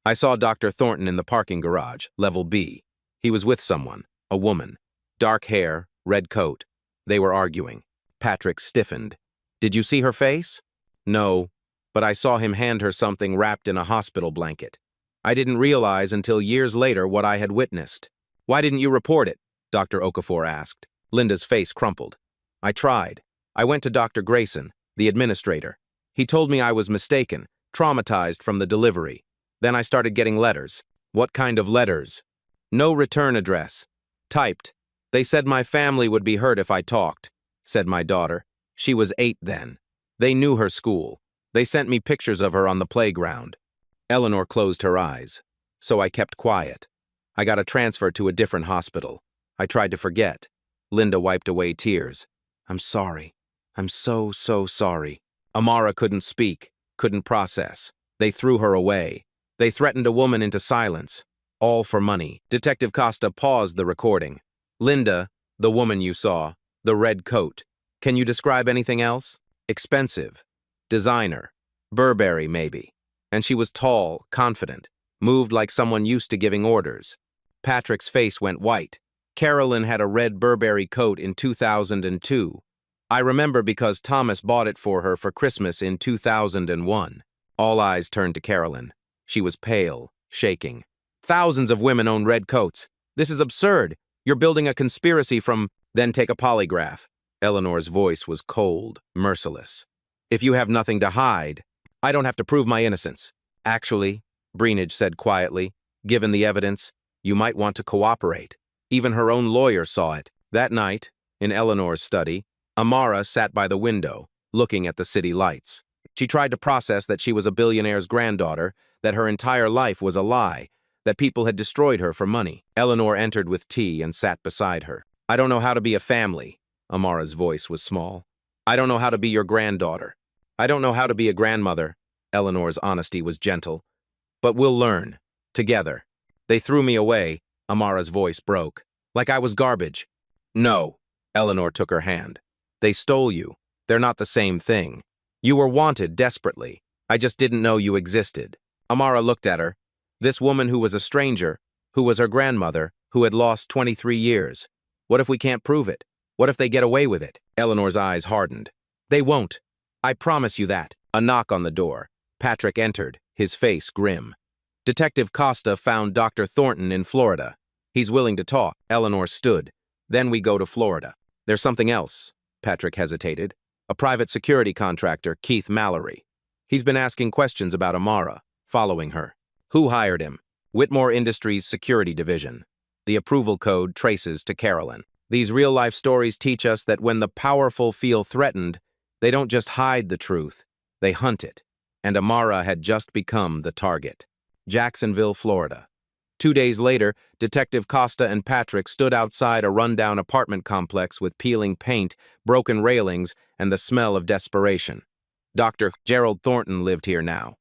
I saw Dr. Thornton in the parking garage, level B. He was with someone, a woman. Dark hair, red coat. They were arguing. Patrick stiffened. Did you see her face? No, but I saw him hand her something wrapped in a hospital blanket. I didn't realize until years later what I had witnessed. Why didn't you report it? Dr. Okafor asked. Linda's face crumpled. I tried. I went to Dr. Grayson, the administrator. He told me I was mistaken, traumatized from the delivery. Then I started getting letters. What kind of letters? No return address. Typed. They said my family would be hurt if I talked, said my daughter. She was 8 then. They knew her school. They sent me pictures of her on the playground. Eleanor closed her eyes. So I kept quiet. I got a transfer to a different hospital. I tried to forget. Linda wiped away tears. I'm sorry. I'm so sorry. Amara couldn't speak, couldn't process. They threw her away. They threatened a woman into silence. All for money. Detective Costa paused the recording. Linda, the woman you saw, the red coat. Can you describe anything else? Expensive. Designer. Burberry, maybe. And she was tall, confident, moved like someone used to giving orders. Patrick's face went white. Carolyn had a red Burberry coat in 2002. I remember because Thomas bought it for her for Christmas in 2001. All eyes turned to Carolyn. She was pale, shaking. Thousands of women own red coats. This is absurd. You're building a conspiracy from, then take a polygraph. Eleanor's voice was cold, merciless. If you have nothing to hide, I don't have to prove my innocence. Actually, Breenage said quietly, given the evidence, you might want to cooperate. Even her own lawyer saw it. That night, in Eleanor's study, Amara sat by the window, looking at the city lights. She tried to process that she was a billionaire's granddaughter, that her entire life was a lie, that people had destroyed her for money. Eleanor entered with tea and sat beside her. I don't know how to be a family. Amara's voice was small. I don't know how to be your granddaughter. I don't know how to be a grandmother. Eleanor's honesty was gentle. But we'll learn. Together. They threw me away. Amara's voice broke. Like I was garbage. No. Eleanor took her hand. They stole you. They're not the same thing. You were wanted desperately. I just didn't know you existed. Amara looked at her. This woman who was a stranger, who was her grandmother, who had lost 23 years. What if we can't prove it? What if they get away with it? Eleanor's eyes hardened. They won't. I promise you that. A knock on the door. Patrick entered, his face grim. Detective Costa found Dr. Thornton in Florida. He's willing to talk. Eleanor stood. Then we go to Florida. There's something else. Patrick hesitated. A private security contractor, Keith Mallory. He's been asking questions about Amara, following her. Who hired him? Whitmore Industries Security Division. The approval code traces to Carolyn. These real-life stories teach us that when the powerful feel threatened, they don't just hide the truth, they hunt it. And Amara had just become the target. Jacksonville, Florida. 2 days later, Detective Costa and Patrick stood outside a rundown apartment complex with peeling paint, broken railings, and the smell of desperation. Dr. Gerald Thornton lived here now.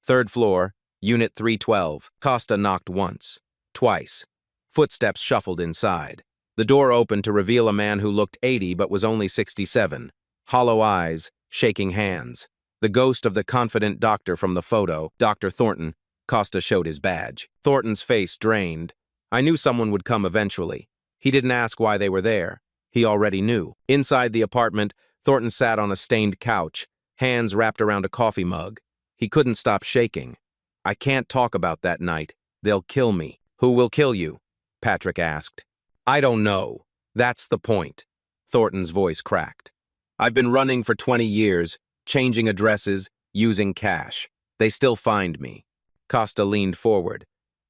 3rd floor, Unit 312. Costa knocked once, twice. Footsteps shuffled inside. The door opened to reveal a man who looked 80 but was only 67. Hollow eyes, shaking hands. The ghost of the confident doctor from the photo, Dr. Thornton. Costa showed his badge. Thornton's face drained. I knew someone would come eventually. He didn't ask why they were there. He already knew. Inside the apartment, Thornton sat on a stained couch, hands wrapped around a coffee mug. He couldn't stop shaking. I can't talk about that night. They'll kill me. Who will kill you? Patrick asked. I don't know. That's the point. Thornton's voice cracked. I've been running for 20 years, changing addresses, using cash. They still find me. Costa leaned forward.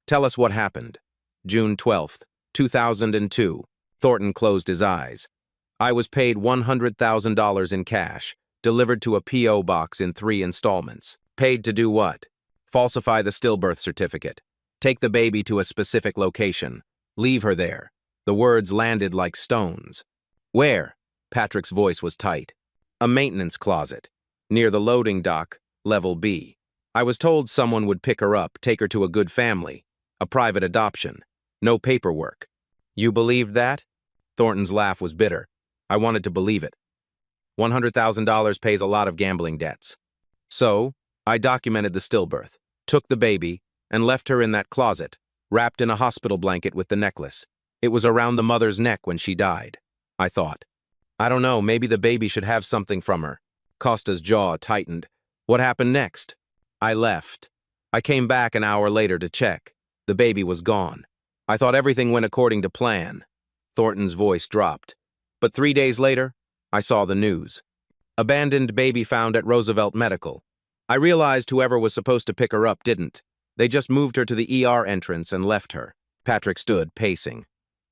Tell us what happened. June 12th, 2002. Thornton closed his eyes. I was paid $100,000 in cash, delivered to a P.O. box in 3 installments. Paid to do what? Falsify the stillbirth certificate. Take the baby to a specific location. Leave her there. The words landed like stones. Where? Patrick's voice was tight. A maintenance closet. Near the loading dock, level B. I was told someone would pick her up, take her to a good family, a private adoption, no paperwork. You believed that? Thornton's laugh was bitter. I wanted to believe it. $100,000 pays a lot of gambling debts. So, I documented the stillbirth, took the baby, and left her in that closet, wrapped in a hospital blanket with the necklace. It was around the mother's neck when she died, I thought. I don't know, maybe the baby should have something from her. Costa's jaw tightened. What happened next? I left. I came back an hour later to check. The baby was gone. I thought everything went according to plan. Thornton's voice dropped. But 3 days later, I saw the news. Abandoned baby found at Roosevelt Medical. I realized whoever was supposed to pick her up didn't. They just moved her to the ER entrance and left her. Patrick stood, pacing.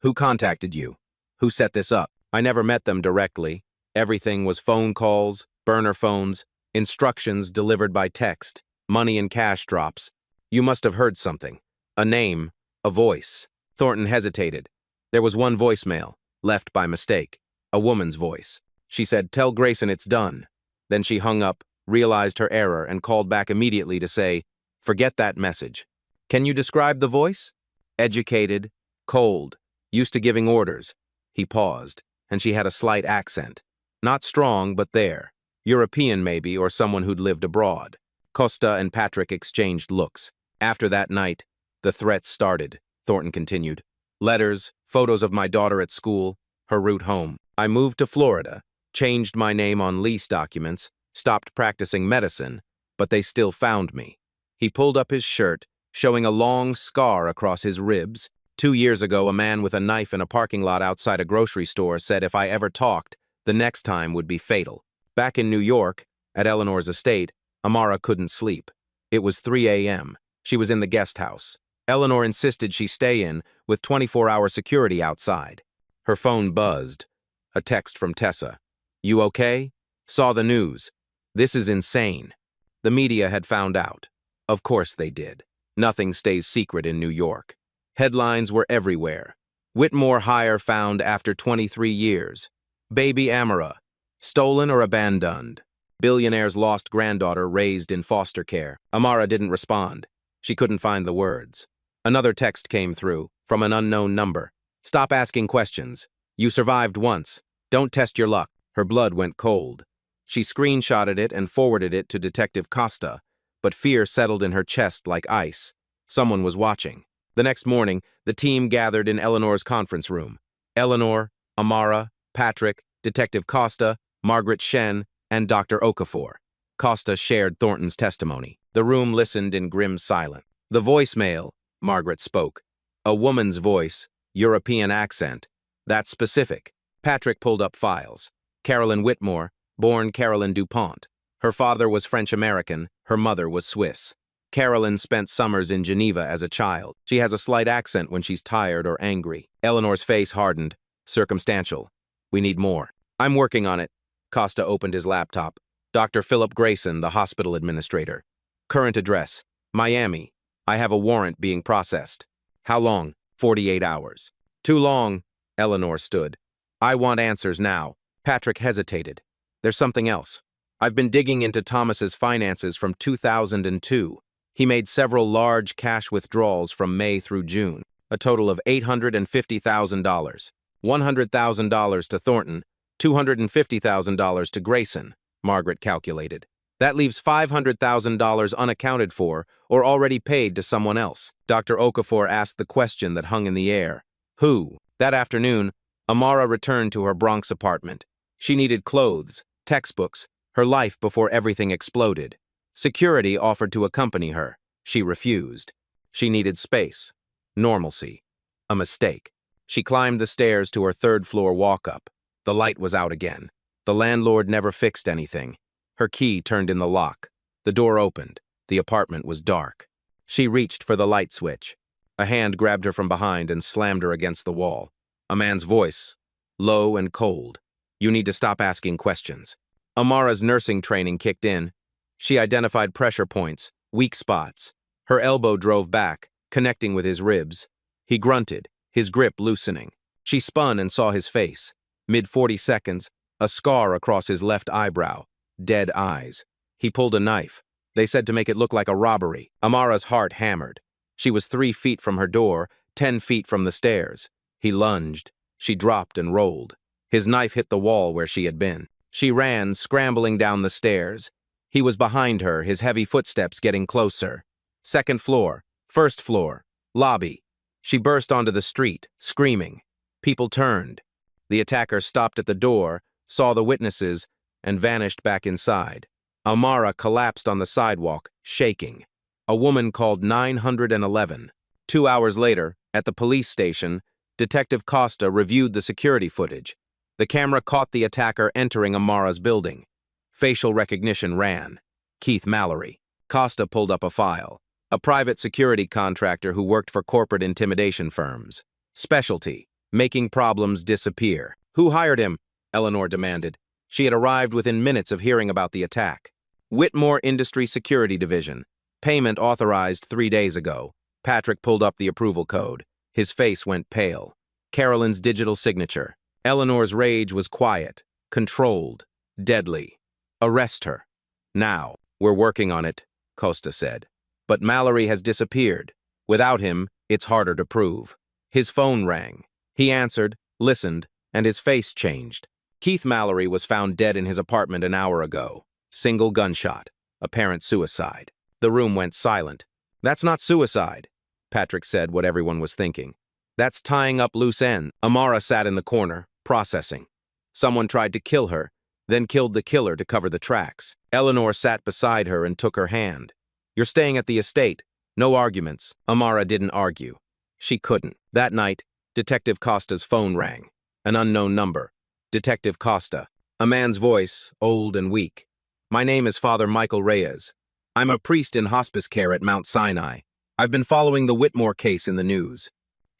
Who contacted you? Who set this up? I never met them directly. Everything was phone calls, burner phones, instructions delivered by text, money and cash drops. You must have heard something. A name, a voice. Thornton hesitated. There was one voicemail, left by mistake. A woman's voice. She said, "Tell Grayson it's done." Then she hung up, realized her error, and called back immediately to say, "Forget that message." Can you describe the voice? Educated, cold, used to giving orders. He paused, and she had a slight accent. Not strong, but there. European, maybe, or someone who'd lived abroad. Costa and Patrick exchanged looks. After that night, the threats started, Thornton continued. Letters, photos of my daughter at school, her route home. I moved to Florida, changed my name on lease documents, stopped practicing medicine, but they still found me. He pulled up his shirt, showing a long scar across his ribs. 2 years ago, a man with a knife in a parking lot outside a grocery store said if I ever talked, the next time would be fatal. Back in New York, at Eleanor's estate, Amara couldn't sleep. It was 3 a.m. She was in the guest house. Eleanor insisted she stay in, with 24-hour security outside. Her phone buzzed. A text from Tessa. You okay? Saw the news. This is insane. The media had found out. Of course they did. Nothing stays secret in New York. Headlines were everywhere. Whitmore hire found after 23 years. Baby Amara. Stolen or abandoned. Billionaire's lost granddaughter raised in foster care. Amara didn't respond. She couldn't find the words. Another text came through, from an unknown number. Stop asking questions. You survived once. Don't test your luck. Her blood went cold. She screenshotted it and forwarded it to Detective Costa, but fear settled in her chest like ice. Someone was watching. The next morning, the team gathered in Eleanor's conference room. Eleanor, Amara, Patrick, Detective Costa, Margaret Shen, and Dr. Okafor. Costa shared Thornton's testimony. The room listened in grim silence. The voicemail, Margaret spoke. A woman's voice, European accent. That's specific. Patrick pulled up files. Carolyn Whitmore, born Carolyn DuPont. Her father was French-American, her mother was Swiss. Carolyn spent summers in Geneva as a child. She has a slight accent when she's tired or angry. Eleanor's face hardened. Circumstantial. We need more. I'm working on it. Costa opened his laptop. Dr. Philip Grayson, the hospital administrator. Current address, Miami. I have a warrant being processed. How long? 48 hours. Too long. Eleanor stood. I want answers now. Patrick hesitated. There's something else. I've been digging into Thomas's finances from 2002. He made several large cash withdrawals from May through June, a total of $850,000. $100,000 to Thornton, $250,000 to Grayson, Margaret calculated. That leaves $500,000 unaccounted for or already paid to someone else. Dr. Okafor asked the question that hung in the air. Who? That afternoon, Amara returned to her Bronx apartment. She needed clothes, textbooks, her life before everything exploded. Security offered to accompany her. She refused. She needed space. Normalcy. A mistake. She climbed the stairs to her third-floor walk-up. The light was out again. The landlord never fixed anything. Her key turned in the lock. The door opened. The apartment was dark. She reached for the light switch. A hand grabbed her from behind and slammed her against the wall. A man's voice, low and cold. You need to stop asking questions. Amara's nursing training kicked in. She identified pressure points, weak spots. Her elbow drove back, connecting with his ribs. He grunted, his grip loosening. She spun and saw his face. Mid-40 seconds, a scar across his left eyebrow. Dead eyes. He pulled a knife. They said to make it look like a robbery. Amara's heart hammered. She was 3 feet from her door, 10 feet from the stairs. He lunged. She dropped and rolled. His knife hit the wall where she had been. She ran, scrambling down the stairs. He was behind her, his heavy footsteps getting closer. Second floor, first floor, lobby. She burst onto the street, screaming. People turned. The attacker stopped at the door, saw the witnesses, and vanished back inside. Amara collapsed on the sidewalk, shaking. A woman called 911. 2 hours later, at the police station, Detective Costa reviewed the security footage. The camera caught the attacker entering Amara's building. Facial recognition ran. Keith Mallory. Costa pulled up a file. A private security contractor who worked for corporate intimidation firms. Specialty: making problems disappear. Who hired him? Eleanor demanded. She had arrived within minutes of hearing about the attack. Whitmore Industry Security Division. Payment authorized 3 days ago. Patrick pulled up the approval code. His face went pale. Carolyn's digital signature. Eleanor's rage was quiet, controlled, deadly. Arrest her. Now. We're working on it, Costa said. But Mallory has disappeared. Without him, it's harder to prove. His phone rang. He answered, listened, and his face changed. Keith Mallory was found dead in his apartment an hour ago. Single gunshot. Apparent suicide. The room went silent. That's not suicide, Patrick said what everyone was thinking. That's tying up loose ends. Amara sat in the corner, processing. Someone tried to kill her, then killed the killer to cover the tracks. Eleanor sat beside her and took her hand. You're staying at the estate. No arguments. Amara didn't argue. She couldn't. That night, Detective Costa's phone rang. An unknown number. Detective Costa. A man's voice, old and weak. My name is Father Michael Reyes. I'm a priest in hospice care at Mount Sinai. I've been following the Whitmore case in the news.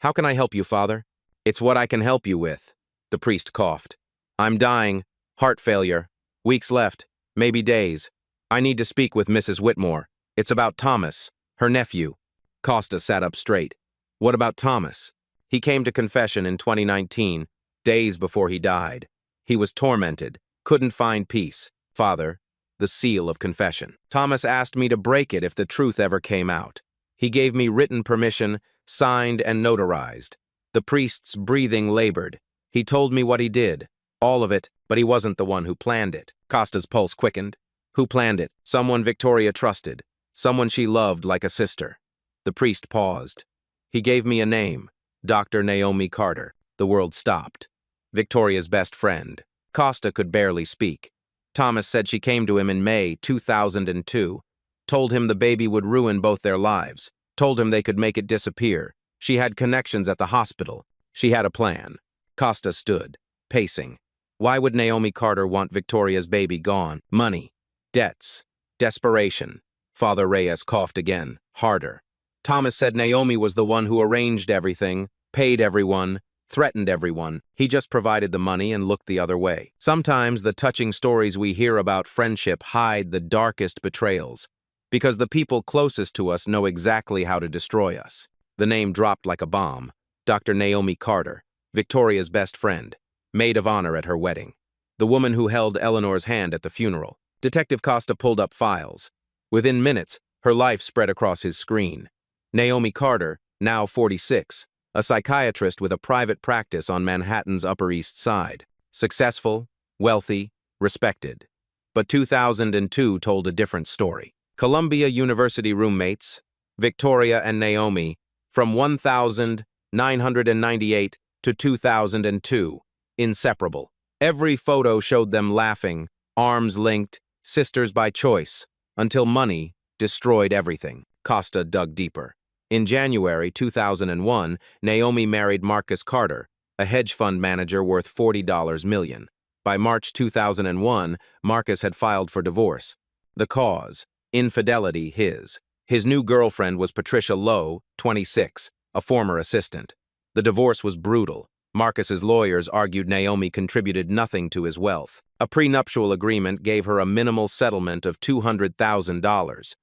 How can I help you, Father? It's what I can help you with. The priest coughed. I'm dying. Heart failure. Weeks left. Maybe days. I need to speak with Mrs. Whitmore. It's about Thomas, her nephew. Costa sat up straight. What about Thomas? He came to confession in 2019, days before he died. He was tormented, couldn't find peace. Father, the seal of confession. Thomas asked me to break it if the truth ever came out. He gave me written permission, signed and notarized. The priest's breathing labored. He told me what he did, all of it, but he wasn't the one who planned it. Costa's pulse quickened. Who planned it? Someone Victoria trusted. Someone she loved like a sister. The priest paused. He gave me a name, Dr. Naomi Carter. The world stopped. Victoria's best friend. Costa could barely speak. Thomas said she came to him in May 2002, told him the baby would ruin both their lives, told him they could make it disappear. She had connections at the hospital. She had a plan. Costa stood, pacing. Why would Naomi Carter want Victoria's baby gone? Money, debts, desperation. Father Reyes coughed again, harder. Thomas said Naomi was the one who arranged everything, paid everyone, threatened everyone. He just provided the money and looked the other way. Sometimes the touching stories we hear about friendship hide the darkest betrayals, because the people closest to us know exactly how to destroy us. The name dropped like a bomb. Dr. Naomi Carter, Victoria's best friend, maid of honor at her wedding. The woman who held Eleanor's hand at the funeral. Detective Costa pulled up files. Within minutes, her life spread across his screen. Naomi Carter, now 46, a psychiatrist with a private practice on Manhattan's Upper East Side. Successful, wealthy, respected. But 2002 told a different story. Columbia University roommates, Victoria and Naomi, from 1998 to 2002, inseparable. Every photo showed them laughing, arms linked, sisters by choice, until money destroyed everything. Costa dug deeper. In January 2001, Naomi married Marcus Carter, a hedge fund manager worth $40 million. By March 2001, Marcus had filed for divorce. The cause: infidelity his. His new girlfriend was Patricia Lowe, 26, a former assistant. The divorce was brutal. Marcus's lawyers argued Naomi contributed nothing to his wealth. A prenuptial agreement gave her a minimal settlement of $200,000.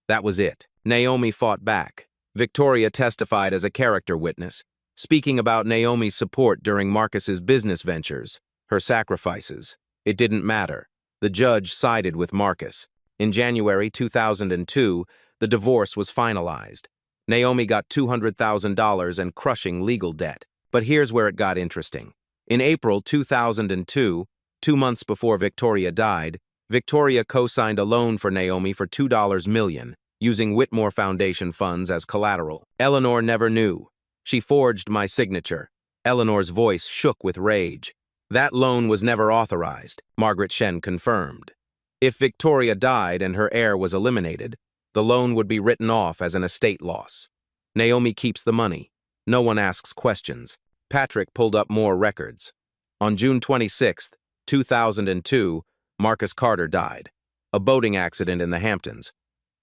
That was it. Naomi fought back. Victoria testified as a character witness, speaking about Naomi's support during Marcus's business ventures, her sacrifices. It didn't matter. The judge sided with Marcus. In January 2002, the divorce was finalized. Naomi got $200,000 and crushing legal debt. But here's where it got interesting. In April 2002, 2 months before Victoria died, Victoria co-signed a loan for Naomi for $2 million, using Whitmore Foundation funds as collateral. Eleanor never knew. She forged my signature. Eleanor's voice shook with rage. That loan was never authorized, Margaret Shen confirmed. If Victoria died and her heir was eliminated, the loan would be written off as an estate loss. Naomi keeps the money. No one asks questions. Patrick pulled up more records. On June 26, 2002, Marcus Carter died. A boating accident in the Hamptons.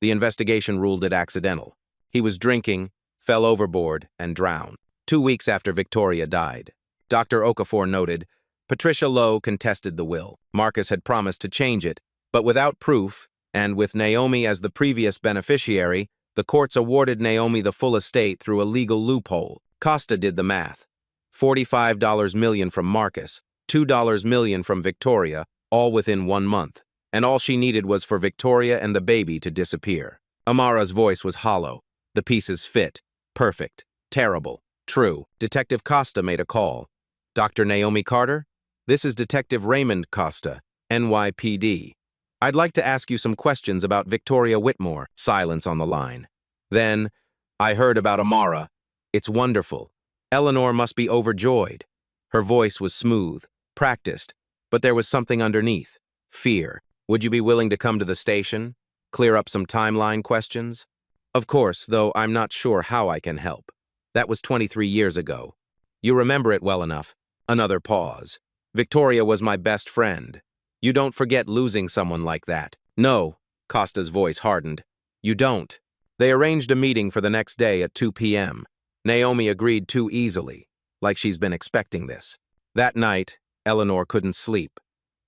The investigation ruled it accidental. He was drinking, fell overboard, and drowned. 2 weeks after Victoria died. Dr. Okafor noted, Patricia Lowe contested the will. Marcus had promised to change it, but without proof, and with Naomi as the previous beneficiary, the courts awarded Naomi the full estate through a legal loophole. Costa did the math. $45 million from Marcus, $2 million from Victoria, all within 1 month. And all she needed was for Victoria and the baby to disappear. Amara's voice was hollow. The pieces fit. Perfect. Terrible. True. Detective Costa made a call. Dr. Naomi Carter? This is Detective Raymond Costa, NYPD. I'd like to ask you some questions about Victoria Whitmore. Silence on the line. Then, I heard about Amara. It's wonderful. Eleanor must be overjoyed. Her voice was smooth, practiced, but there was something underneath. Fear. Would you be willing to come to the station? Clear up some timeline questions? Of course, though I'm not sure how I can help. That was 23 years ago. You remember it well enough. Another pause. Victoria was my best friend. You don't forget losing someone like that. No, Costa's voice hardened. You don't. They arranged a meeting for the next day at 2 p.m. Naomi agreed too easily, like she's been expecting this. That night, Eleanor couldn't sleep.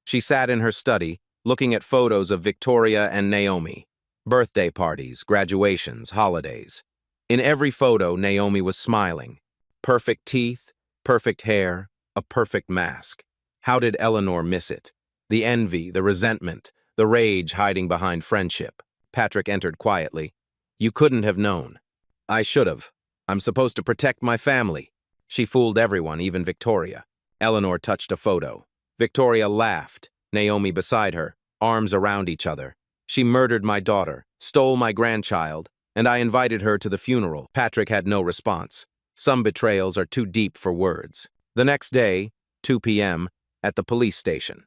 She sat in her study, looking at photos of Victoria and Naomi. Birthday parties, graduations, holidays. In every photo, Naomi was smiling. Perfect teeth, perfect hair, a perfect mask. How did Eleanor miss it? The envy, the resentment, the rage hiding behind friendship. Patrick entered quietly. You couldn't have known. I should have. I'm supposed to protect my family. She fooled everyone, even Victoria. Eleanor touched a photo. Victoria laughed, Naomi beside her, arms around each other. She murdered my daughter, stole my grandchild, and I invited her to the funeral. Patrick had no response. Some betrayals are too deep for words. The next day, 2 p.m., at the police station.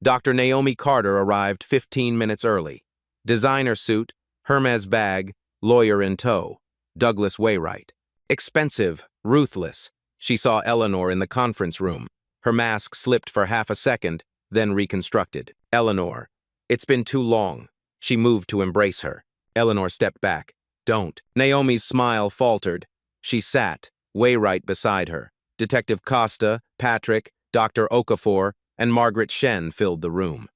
Dr. Naomi Carter arrived 15 minutes early. Designer suit, Hermes bag, lawyer in tow. Douglas Wainwright. Expensive, ruthless. She saw Eleanor in the conference room. Her mask slipped for half a second, then reconstructed. Eleanor. It's been too long. She moved to embrace her. Eleanor stepped back. Don't. Naomi's smile faltered. She sat, Wainwright beside her. Detective Costa, Patrick, Dr. Okafor, and Margaret Shen filled the room.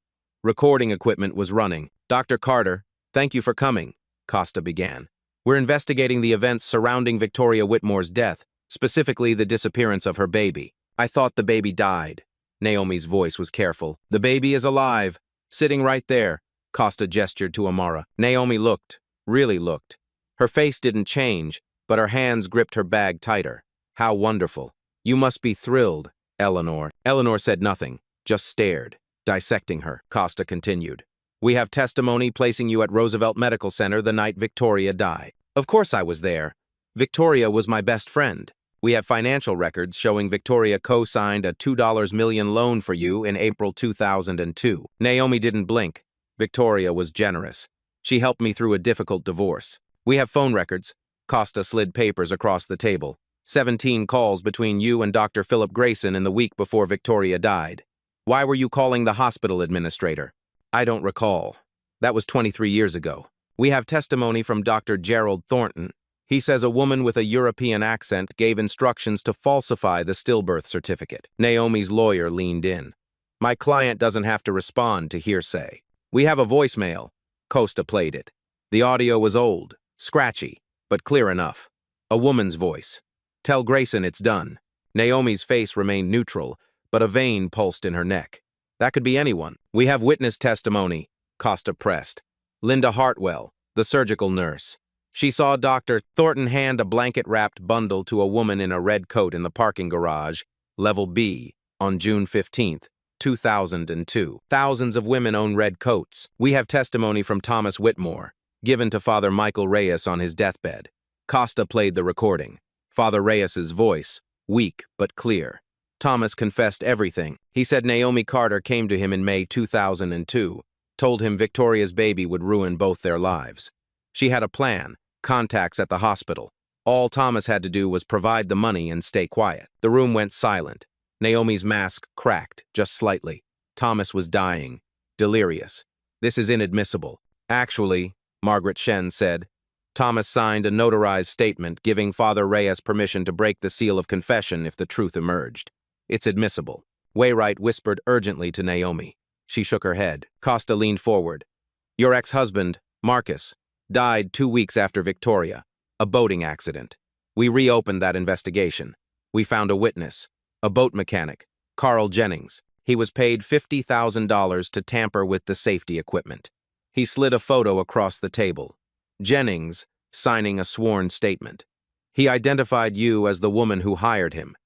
Recording equipment was running. Dr. Carter, thank you for coming, Costa began. We're investigating the events surrounding Victoria Whitmore's death, specifically the disappearance of her baby. I thought the baby died. Naomi's voice was careful. The baby is alive, sitting right there. Costa gestured to Amara. Naomi looked, really looked. Her face didn't change, but her hands gripped her bag tighter. How wonderful. You must be thrilled, Eleanor. Eleanor said nothing, just stared, dissecting her. Costa continued. We have testimony placing you at Roosevelt Medical Center the night Victoria died. Of course I was there. Victoria was my best friend. We have financial records showing Victoria co-signed a $2 million loan for you in April 2002. Naomi didn't blink. Victoria was generous. She helped me through a difficult divorce. We have phone records. Costa slid papers across the table. 17 calls between you and Dr. Philip Grayson in the week before Victoria died. Why were you calling the hospital administrator? I don't recall. That was 23 years ago. We have testimony from Dr. Gerald Thornton. He says a woman with a European accent gave instructions to falsify the stillbirth certificate. Naomi's lawyer leaned in. My client doesn't have to respond to hearsay. We have a voicemail. Costa played it. The audio was old, scratchy, but clear enough. A woman's voice. Tell Grayson it's done. Naomi's face remained neutral, but a vein pulsed in her neck. That could be anyone. We have witness testimony, Costa pressed. Linda Hartwell, the surgical nurse. She saw Dr. Thornton hand a blanket-wrapped bundle to a woman in a red coat in the parking garage, level B, on June 15, 2002. Thousands of women own red coats. We have testimony from Thomas Whitmore, given to Father Michael Reyes on his deathbed. Costa played the recording. Father Reyes's voice, weak but clear. Thomas confessed everything. He said Naomi Carter came to him in May 2002, told him Victoria's baby would ruin both their lives. She had a plan, contacts at the hospital. All Thomas had to do was provide the money and stay quiet. The room went silent. Naomi's mask cracked, just slightly. Thomas was dying, delirious. This is inadmissible. Actually, Margaret Shen said. Thomas signed a notarized statement giving Father Reyes permission to break the seal of confession if the truth emerged. It's admissible. Wainwright whispered urgently to Naomi. She shook her head. Costa leaned forward. Your ex-husband, Marcus, died 2 weeks after Victoria, a boating accident. We reopened that investigation. We found a witness, a boat mechanic, Carl Jennings. He was paid $50,000 to tamper with the safety equipment. He slid a photo across the table. Jennings, signing a sworn statement. He identified you as the woman who hired him.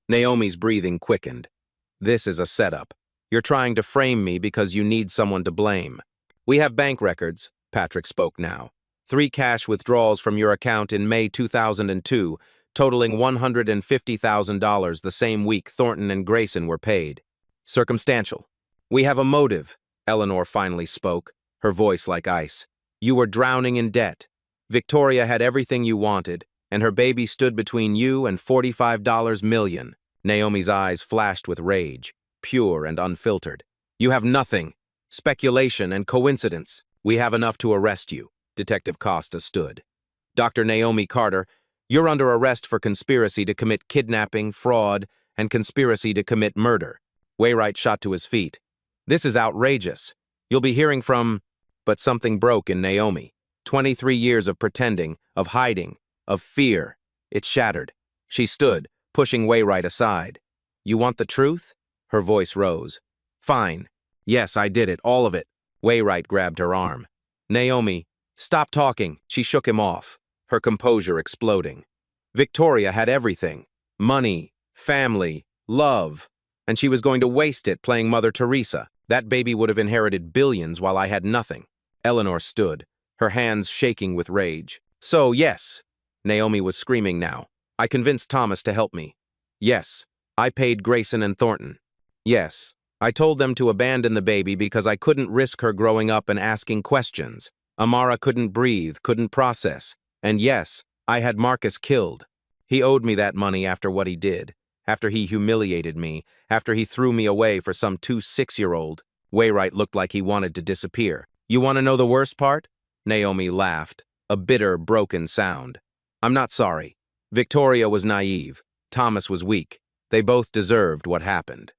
Naomi's breathing quickened. This is a setup. You're trying to frame me because you need someone to blame. We have bank records, Patrick spoke now. 3 cash withdrawals from your account in May 2002, totaling $150,000 the same week Thornton and Grayson were paid. Circumstantial. We have a motive, Eleanor finally spoke, her voice like ice. You were drowning in debt. Victoria had everything you wanted, and her baby stood between you and $45 million. Naomi's eyes flashed with rage, pure and unfiltered. You have nothing. Speculation and coincidence. We have enough to arrest you. Detective Costa stood. Dr. Naomi Carter, you're under arrest for conspiracy to commit kidnapping, fraud, and conspiracy to commit murder. Wainwright shot to his feet. This is outrageous. You'll be hearing from... But something broke in Naomi. 23 years of pretending, of hiding, of fear. It shattered. She stood, pushing Wainwright aside. You want the truth? Her voice rose. Fine. Yes, I did it, all of it. Wainwright grabbed her arm. Naomi, stop talking. She shook him off, her composure exploding. Victoria had everything. Money, family, love. And she was going to waste it playing Mother Teresa. That baby would have inherited billions while I had nothing. Eleanor stood, her hands shaking with rage. So, yes. Naomi was screaming now. I convinced Thomas to help me. Yes. I paid Grayson and Thornton. Yes. I told them to abandon the baby because I couldn't risk her growing up and asking questions. Amara couldn't breathe, couldn't process. And yes, I had Marcus killed. He owed me that money after what he did, after he humiliated me, after he threw me away for some 6-year-old. Wainwright looked like he wanted to disappear. You want to know the worst part? Naomi laughed, a bitter, broken sound. I'm not sorry. Victoria was naive. Thomas was weak. They both deserved what happened.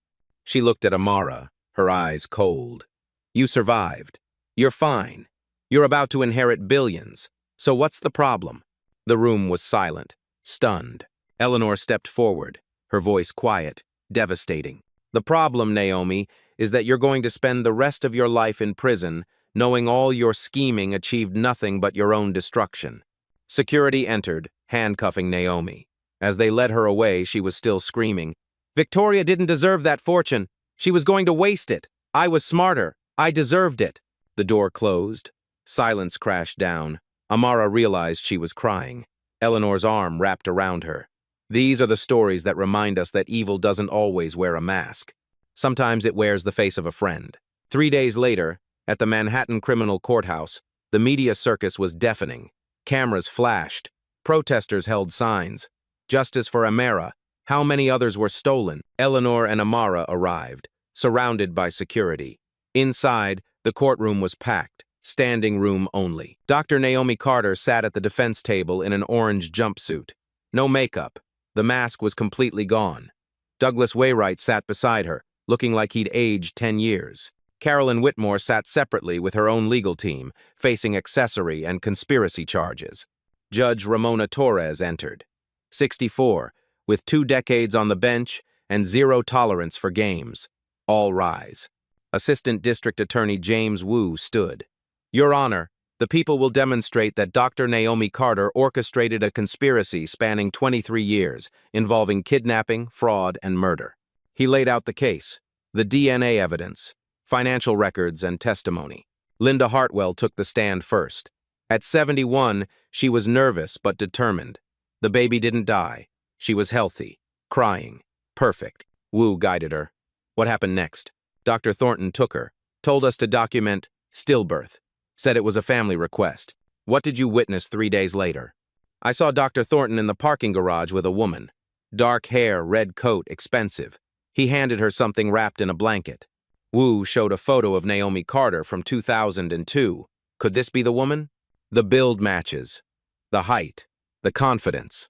She looked at Amara, her eyes cold. You survived. You're fine. You're about to inherit billions. So what's the problem? The room was silent, stunned. Eleanor stepped forward, her voice quiet, devastating. The problem, Naomi, is that you're going to spend the rest of your life in prison, knowing all your scheming achieved nothing but your own destruction. Security entered, handcuffing Naomi. As they led her away, she was still screaming. Victoria didn't deserve that fortune. She was going to waste it. I was smarter. I deserved it. The door closed. Silence crashed down. Amara realized she was crying. Eleanor's arm wrapped around her. These are the stories that remind us that evil doesn't always wear a mask. Sometimes it wears the face of a friend. 3 days later, at the Manhattan Criminal Courthouse, the media circus was deafening. Cameras flashed. Protesters held signs. Justice for Amara. How many others were stolen? Eleanor and Amara arrived, surrounded by security. Inside, the courtroom was packed, standing room only. Dr. Naomi Carter sat at the defense table in an orange jumpsuit. No makeup. The mask was completely gone. Douglas Wainwright sat beside her, looking like he'd aged 10 years. Carolyn Whitmore sat separately with her own legal team, facing accessory and conspiracy charges. Judge Ramona Torres entered. 64, with 2 decades on the bench and 0 tolerance for games. All rise. Assistant District Attorney James Wu stood. Your Honor, The people will demonstrate that Dr. Naomi Carter orchestrated a conspiracy spanning 23 years, involving kidnapping, fraud, and murder. He laid out the case, the DNA evidence, financial records, and testimony. Linda Hartwell took the stand first. At 71, she was nervous but determined. The baby didn't die. She was healthy, crying, perfect. Wu guided her. What happened next? Dr. Thornton took her, told us to document stillbirth, said it was a family request. What did you witness 3 days later? I saw Dr. Thornton in the parking garage with a woman. Dark hair, red coat, expensive. He handed her something wrapped in a blanket. Wu showed a photo of Naomi Carter from 2002. Could this be the woman? The build matches. The height. The confidence.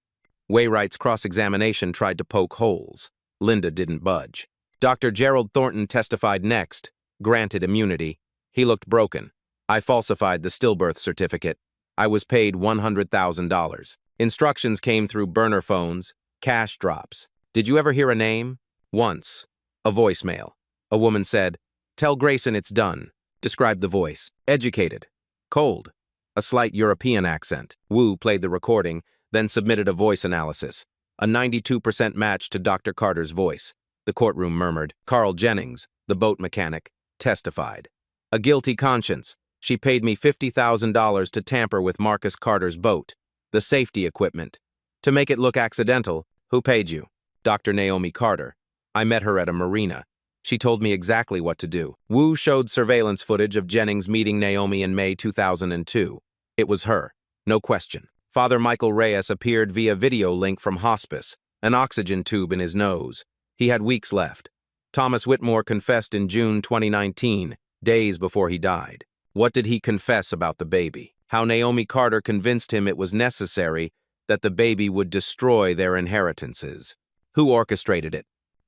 Wainwright's cross-examination tried to poke holes. Linda didn't budge. Dr. Gerald Thornton testified next, granted immunity. He looked broken. I falsified the stillbirth certificate. I was paid $100,000. Instructions came through burner phones, cash drops. Did you ever hear a name? Once. A voicemail. A woman said, "Tell Grayson it's done." Described the voice. Educated. Cold. A slight European accent. Wu played the recording, then submitted a voice analysis. A 92% match to Dr. Carter's voice. The courtroom murmured. Carl Jennings, the boat mechanic, testified. A guilty conscience. She paid me $50,000 to tamper with Marcus Carter's boat, the safety equipment. To make it look accidental, who paid you? Dr. Naomi Carter. I met her at a marina. She told me exactly what to do. Wu showed surveillance footage of Jennings meeting Naomi in May 2002. It was her, no question. Father Michael Reyes appeared via video link from hospice, an oxygen tube in his nose. He had weeks left. Thomas Whitmore confessed in June 2019, days before he died. What did he confess about the baby? How Naomi Carter convinced him it was necessary that the baby would destroy their inheritances. Who orchestrated it?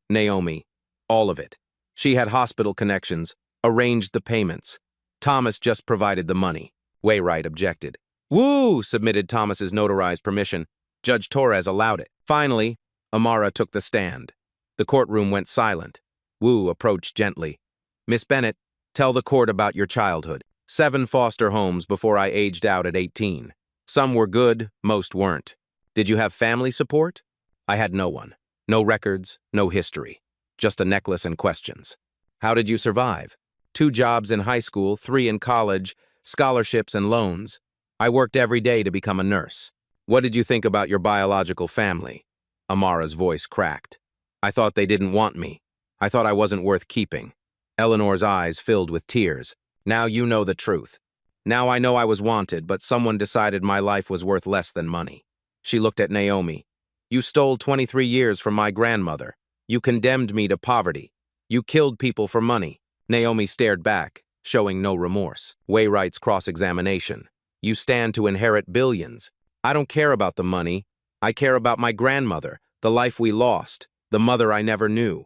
Naomi. All of it. She had hospital connections, arranged the payments. Thomas just provided the money. Wainwright objected. Woo! Submitted Thomas's notarized permission. Judge Torres allowed it. Finally, Amara took the stand. The courtroom went silent. Wu approached gently. Miss Bennett, tell the court about your childhood. 7 foster homes before I aged out at 18. Some were good, most weren't. Did you have family support? I had no one. No records, no history. Just a necklace and questions. How did you survive? 2 jobs in high school, 3 in college, scholarships and loans. I worked every day to become a nurse. What did you think about your biological family? Amara's voice cracked. I thought they didn't want me. I thought I wasn't worth keeping. Eleanor's eyes filled with tears. Now you know the truth. Now I know I was wanted, but someone decided my life was worth less than money. She looked at Naomi. You stole 23 years from my grandmother. You condemned me to poverty. You killed people for money. Naomi stared back, showing no remorse. Wainwright's cross-examination. You stand to inherit billions. I don't care about the money. I care about my grandmother, the life we lost, the mother I never knew.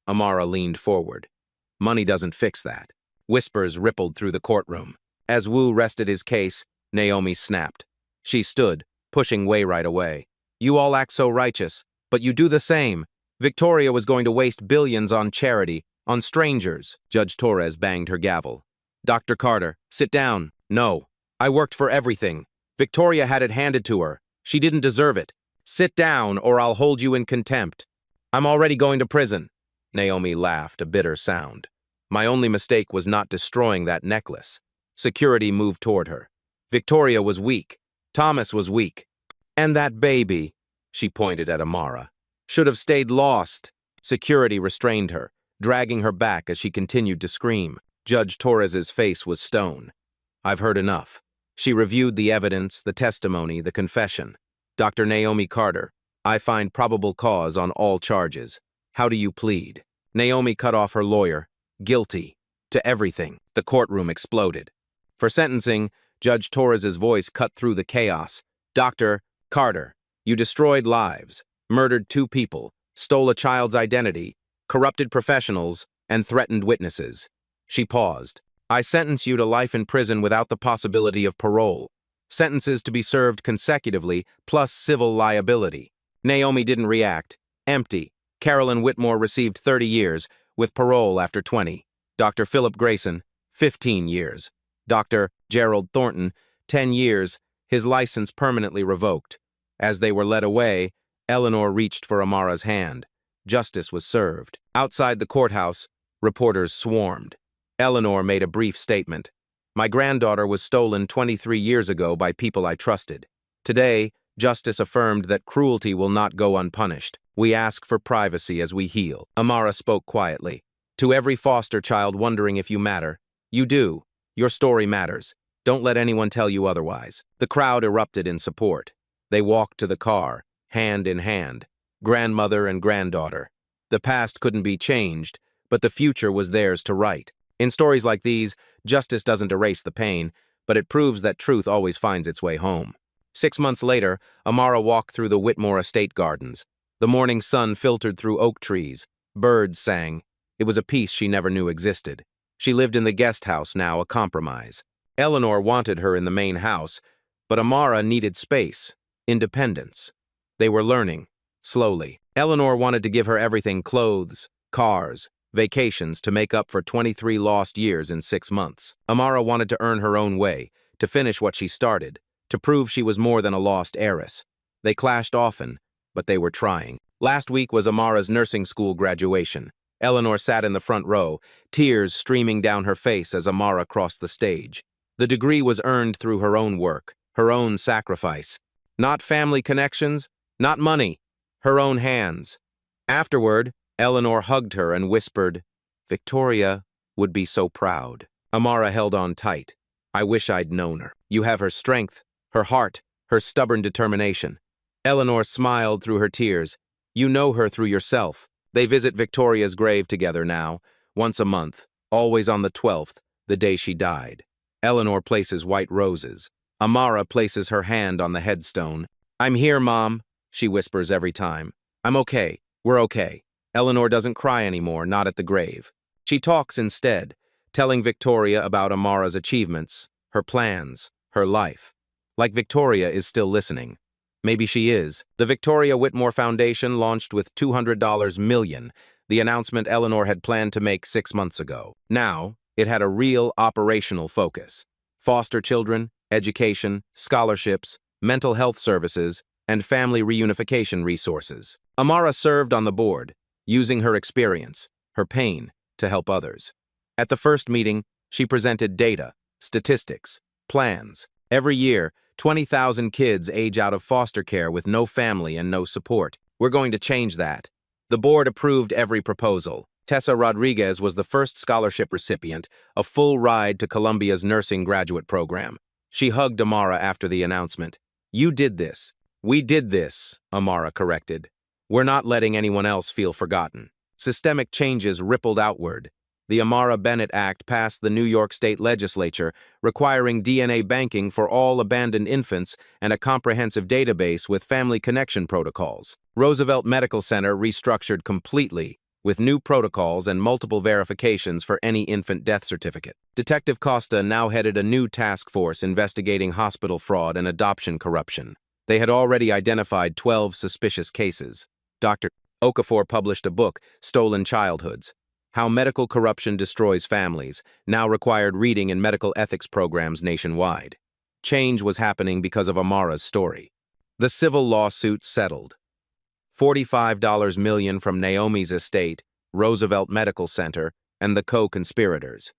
Amara leaned forward. Money doesn't fix that. Whispers rippled through the courtroom. As Wu rested his case, Naomi snapped. She stood, pushing Wainwright away. You all act so righteous, but you do the same. Victoria was going to waste billions on charity, on strangers. Judge Torres banged her gavel. Dr. Carter, sit down. No. I worked for everything. Victoria had it handed to her. She didn't deserve it. Sit down, or I'll hold you in contempt. I'm already going to prison. Naomi laughed, a bitter sound. My only mistake was not destroying that necklace. Security moved toward her. Victoria was weak. Thomas was weak. And that baby, she pointed at Amara, should have stayed lost. Security restrained her, dragging her back as she continued to scream. Judge Torres's face was stone. I've heard enough. She reviewed the evidence, the testimony, the confession. Dr. Naomi Carter, I find probable cause on all charges. How do you plead? Naomi cut off her lawyer. Guilty. To everything. The courtroom exploded. For sentencing, Judge Torres's voice cut through the chaos. Dr. Carter, you destroyed lives, murdered 2 people, stole a child's identity, corrupted professionals, and threatened witnesses. She paused. I sentence you to life in prison without the possibility of parole. Sentences to be served consecutively, plus civil liability. Naomi didn't react. Empty. Carolyn Whitmore received 30 years, with parole after 20. Dr. Philip Grayson, 15 years. Dr. Gerald Thornton, 10 years, his license permanently revoked. As they were led away, Eleanor reached for Amara's hand. Justice was served. Outside the courthouse, reporters swarmed. Eleanor made a brief statement. My granddaughter was stolen 23 years ago by people I trusted. Today, justice affirmed that cruelty will not go unpunished. We ask for privacy as we heal. Amara spoke quietly. To every foster child wondering if you matter, you do. Your story matters. Don't let anyone tell you otherwise. The crowd erupted in support. They walked to the car, hand in hand, grandmother and granddaughter. The past couldn't be changed, but the future was theirs to write. In stories like these, justice doesn't erase the pain, but it proves that truth always finds its way home. 6 months later, Amara walked through the Whitmore Estate Gardens. The morning sun filtered through oak trees. Birds sang. It was a peace she never knew existed. She lived in the guest house now, a compromise. Eleanor wanted her in the main house, but Amara needed space, independence. They were learning, slowly. Eleanor wanted to give her everything: clothes, cars, vacations, to make up for 23 lost years in 6 months. Amara wanted to earn her own way, to finish what she started, to prove she was more than a lost heiress. They clashed often, but they were trying. Last week was Amara's nursing school graduation. Eleanor sat in the front row, tears streaming down her face as Amara crossed the stage. The degree was earned through her own work, her own sacrifice. Not family connections, not money, her own hands. Afterward, Eleanor hugged her and whispered, "Victoria would be so proud." Amara held on tight. "I wish I'd known her. You have her strength, her heart, her stubborn determination." Eleanor smiled through her tears. "You know her through yourself." They visit Victoria's grave together now, once a month, always on the 12th, the day she died. Eleanor places white roses. Amara places her hand on the headstone. "I'm here, Mom," she whispers every time. "I'm okay. We're okay." Eleanor doesn't cry anymore, not at the grave. She talks instead, telling Victoria about Amara's achievements, her plans, her life. Like Victoria is still listening. Maybe she is. The Victoria Whitmore Foundation launched with $200 million, the announcement Eleanor had planned to make 6 months ago. Now, it had a real operational focus. Foster children, education, scholarships, mental health services, and family reunification resources. Amara served on the board, using her experience, her pain, to help others. At the first meeting, she presented data, statistics, plans. Every year, 20,000 kids age out of foster care with no family and no support. We're going to change that. The board approved every proposal. Tessa Rodriguez was the first scholarship recipient, a full ride to Columbia's nursing graduate program. She hugged Amara after the announcement. "You did this. We did this," Amara corrected. "We're not letting anyone else feel forgotten." Systemic changes rippled outward. The Amara Bennett Act passed the New York State Legislature, requiring DNA banking for all abandoned infants and a comprehensive database with family connection protocols. Roosevelt Medical Center restructured completely, with new protocols and multiple verifications for any infant death certificate. Detective Costa now headed a new task force investigating hospital fraud and adoption corruption. They had already identified 12 suspicious cases. Dr. Okafor published a book, Stolen Childhoods: How Medical Corruption Destroys Families, now required reading in medical ethics programs nationwide. Change was happening because of Amara's story. The civil lawsuit settled. $45 million from Naomi's estate, Roosevelt Medical Center, and the co-conspirators.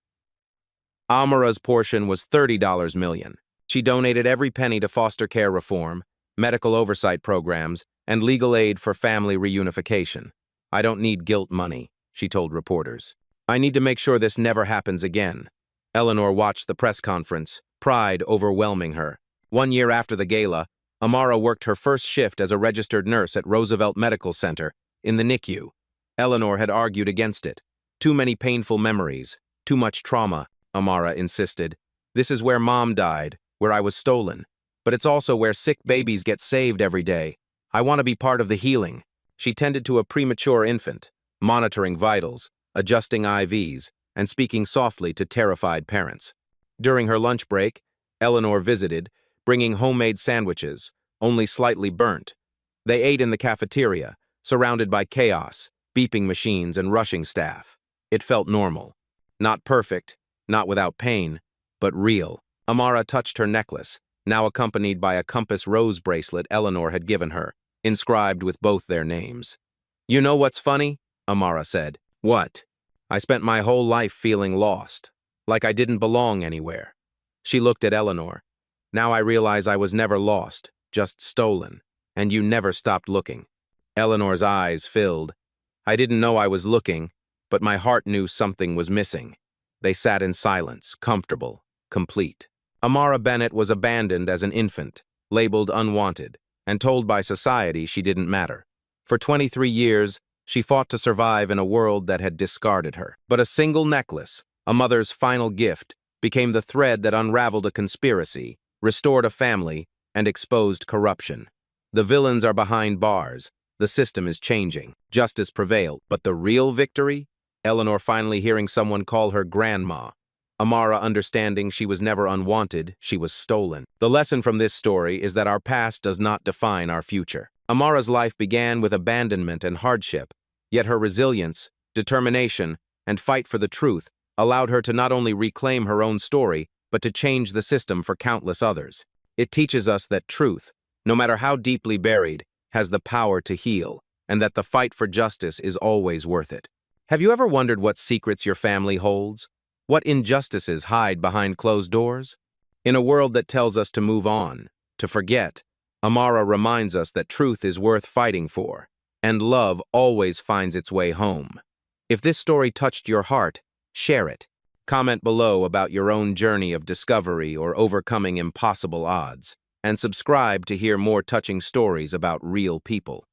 Amara's portion was $30 million. She donated every penny to foster care reform, medical oversight programs, and legal aid for family reunification. "I don't need guilt money," she told reporters. "I need to make sure this never happens again." Eleanor watched the press conference, pride overwhelming her. 1 year after the gala, Amara worked her first shift as a registered nurse at Roosevelt Medical Center, in the NICU. Eleanor had argued against it. "Too many painful memories, too much trauma," Amara insisted. "This is where Mom died, where I was stolen. But it's also where sick babies get saved every day. I want to be part of the healing." She tended to a premature infant, monitoring vitals, adjusting IVs, and speaking softly to terrified parents. During her lunch break, Eleanor visited, bringing homemade sandwiches, only slightly burnt. They ate in the cafeteria, surrounded by chaos, beeping machines, and rushing staff. It felt normal. Not perfect, not without pain, but real. Amara touched her necklace, now accompanied by a compass rose bracelet Eleanor had given her, inscribed with both their names. "You know what's funny?" Amara said. "What?" "I spent my whole life feeling lost, like I didn't belong anywhere." She looked at Eleanor. "Now I realize I was never lost, just stolen, and you never stopped looking." Eleanor's eyes filled. "I didn't know I was looking, but my heart knew something was missing." They sat in silence, comfortable, complete. Amara Bennett was abandoned as an infant, labeled unwanted, and told by society she didn't matter. For 23 years, she fought to survive in a world that had discarded her. But a single necklace, a mother's final gift, became the thread that unraveled a conspiracy, restored a family, and exposed corruption. The villains are behind bars. The system is changing. Justice prevailed. But the real victory? Eleanor finally hearing someone call her grandma. Amara understanding she was never unwanted, she was stolen. The lesson from this story is that our past does not define our future. Amara's life began with abandonment and hardship, yet her resilience, determination, and fight for the truth allowed her to not only reclaim her own story, but to change the system for countless others. It teaches us that truth, no matter how deeply buried, has the power to heal, and that the fight for justice is always worth it. Have you ever wondered what secrets your family holds? What injustices hide behind closed doors? In a world that tells us to move on, to forget, Amara reminds us that truth is worth fighting for, and love always finds its way home. If this story touched your heart, share it. Comment below about your own journey of discovery or overcoming impossible odds, and subscribe to hear more touching stories about real people.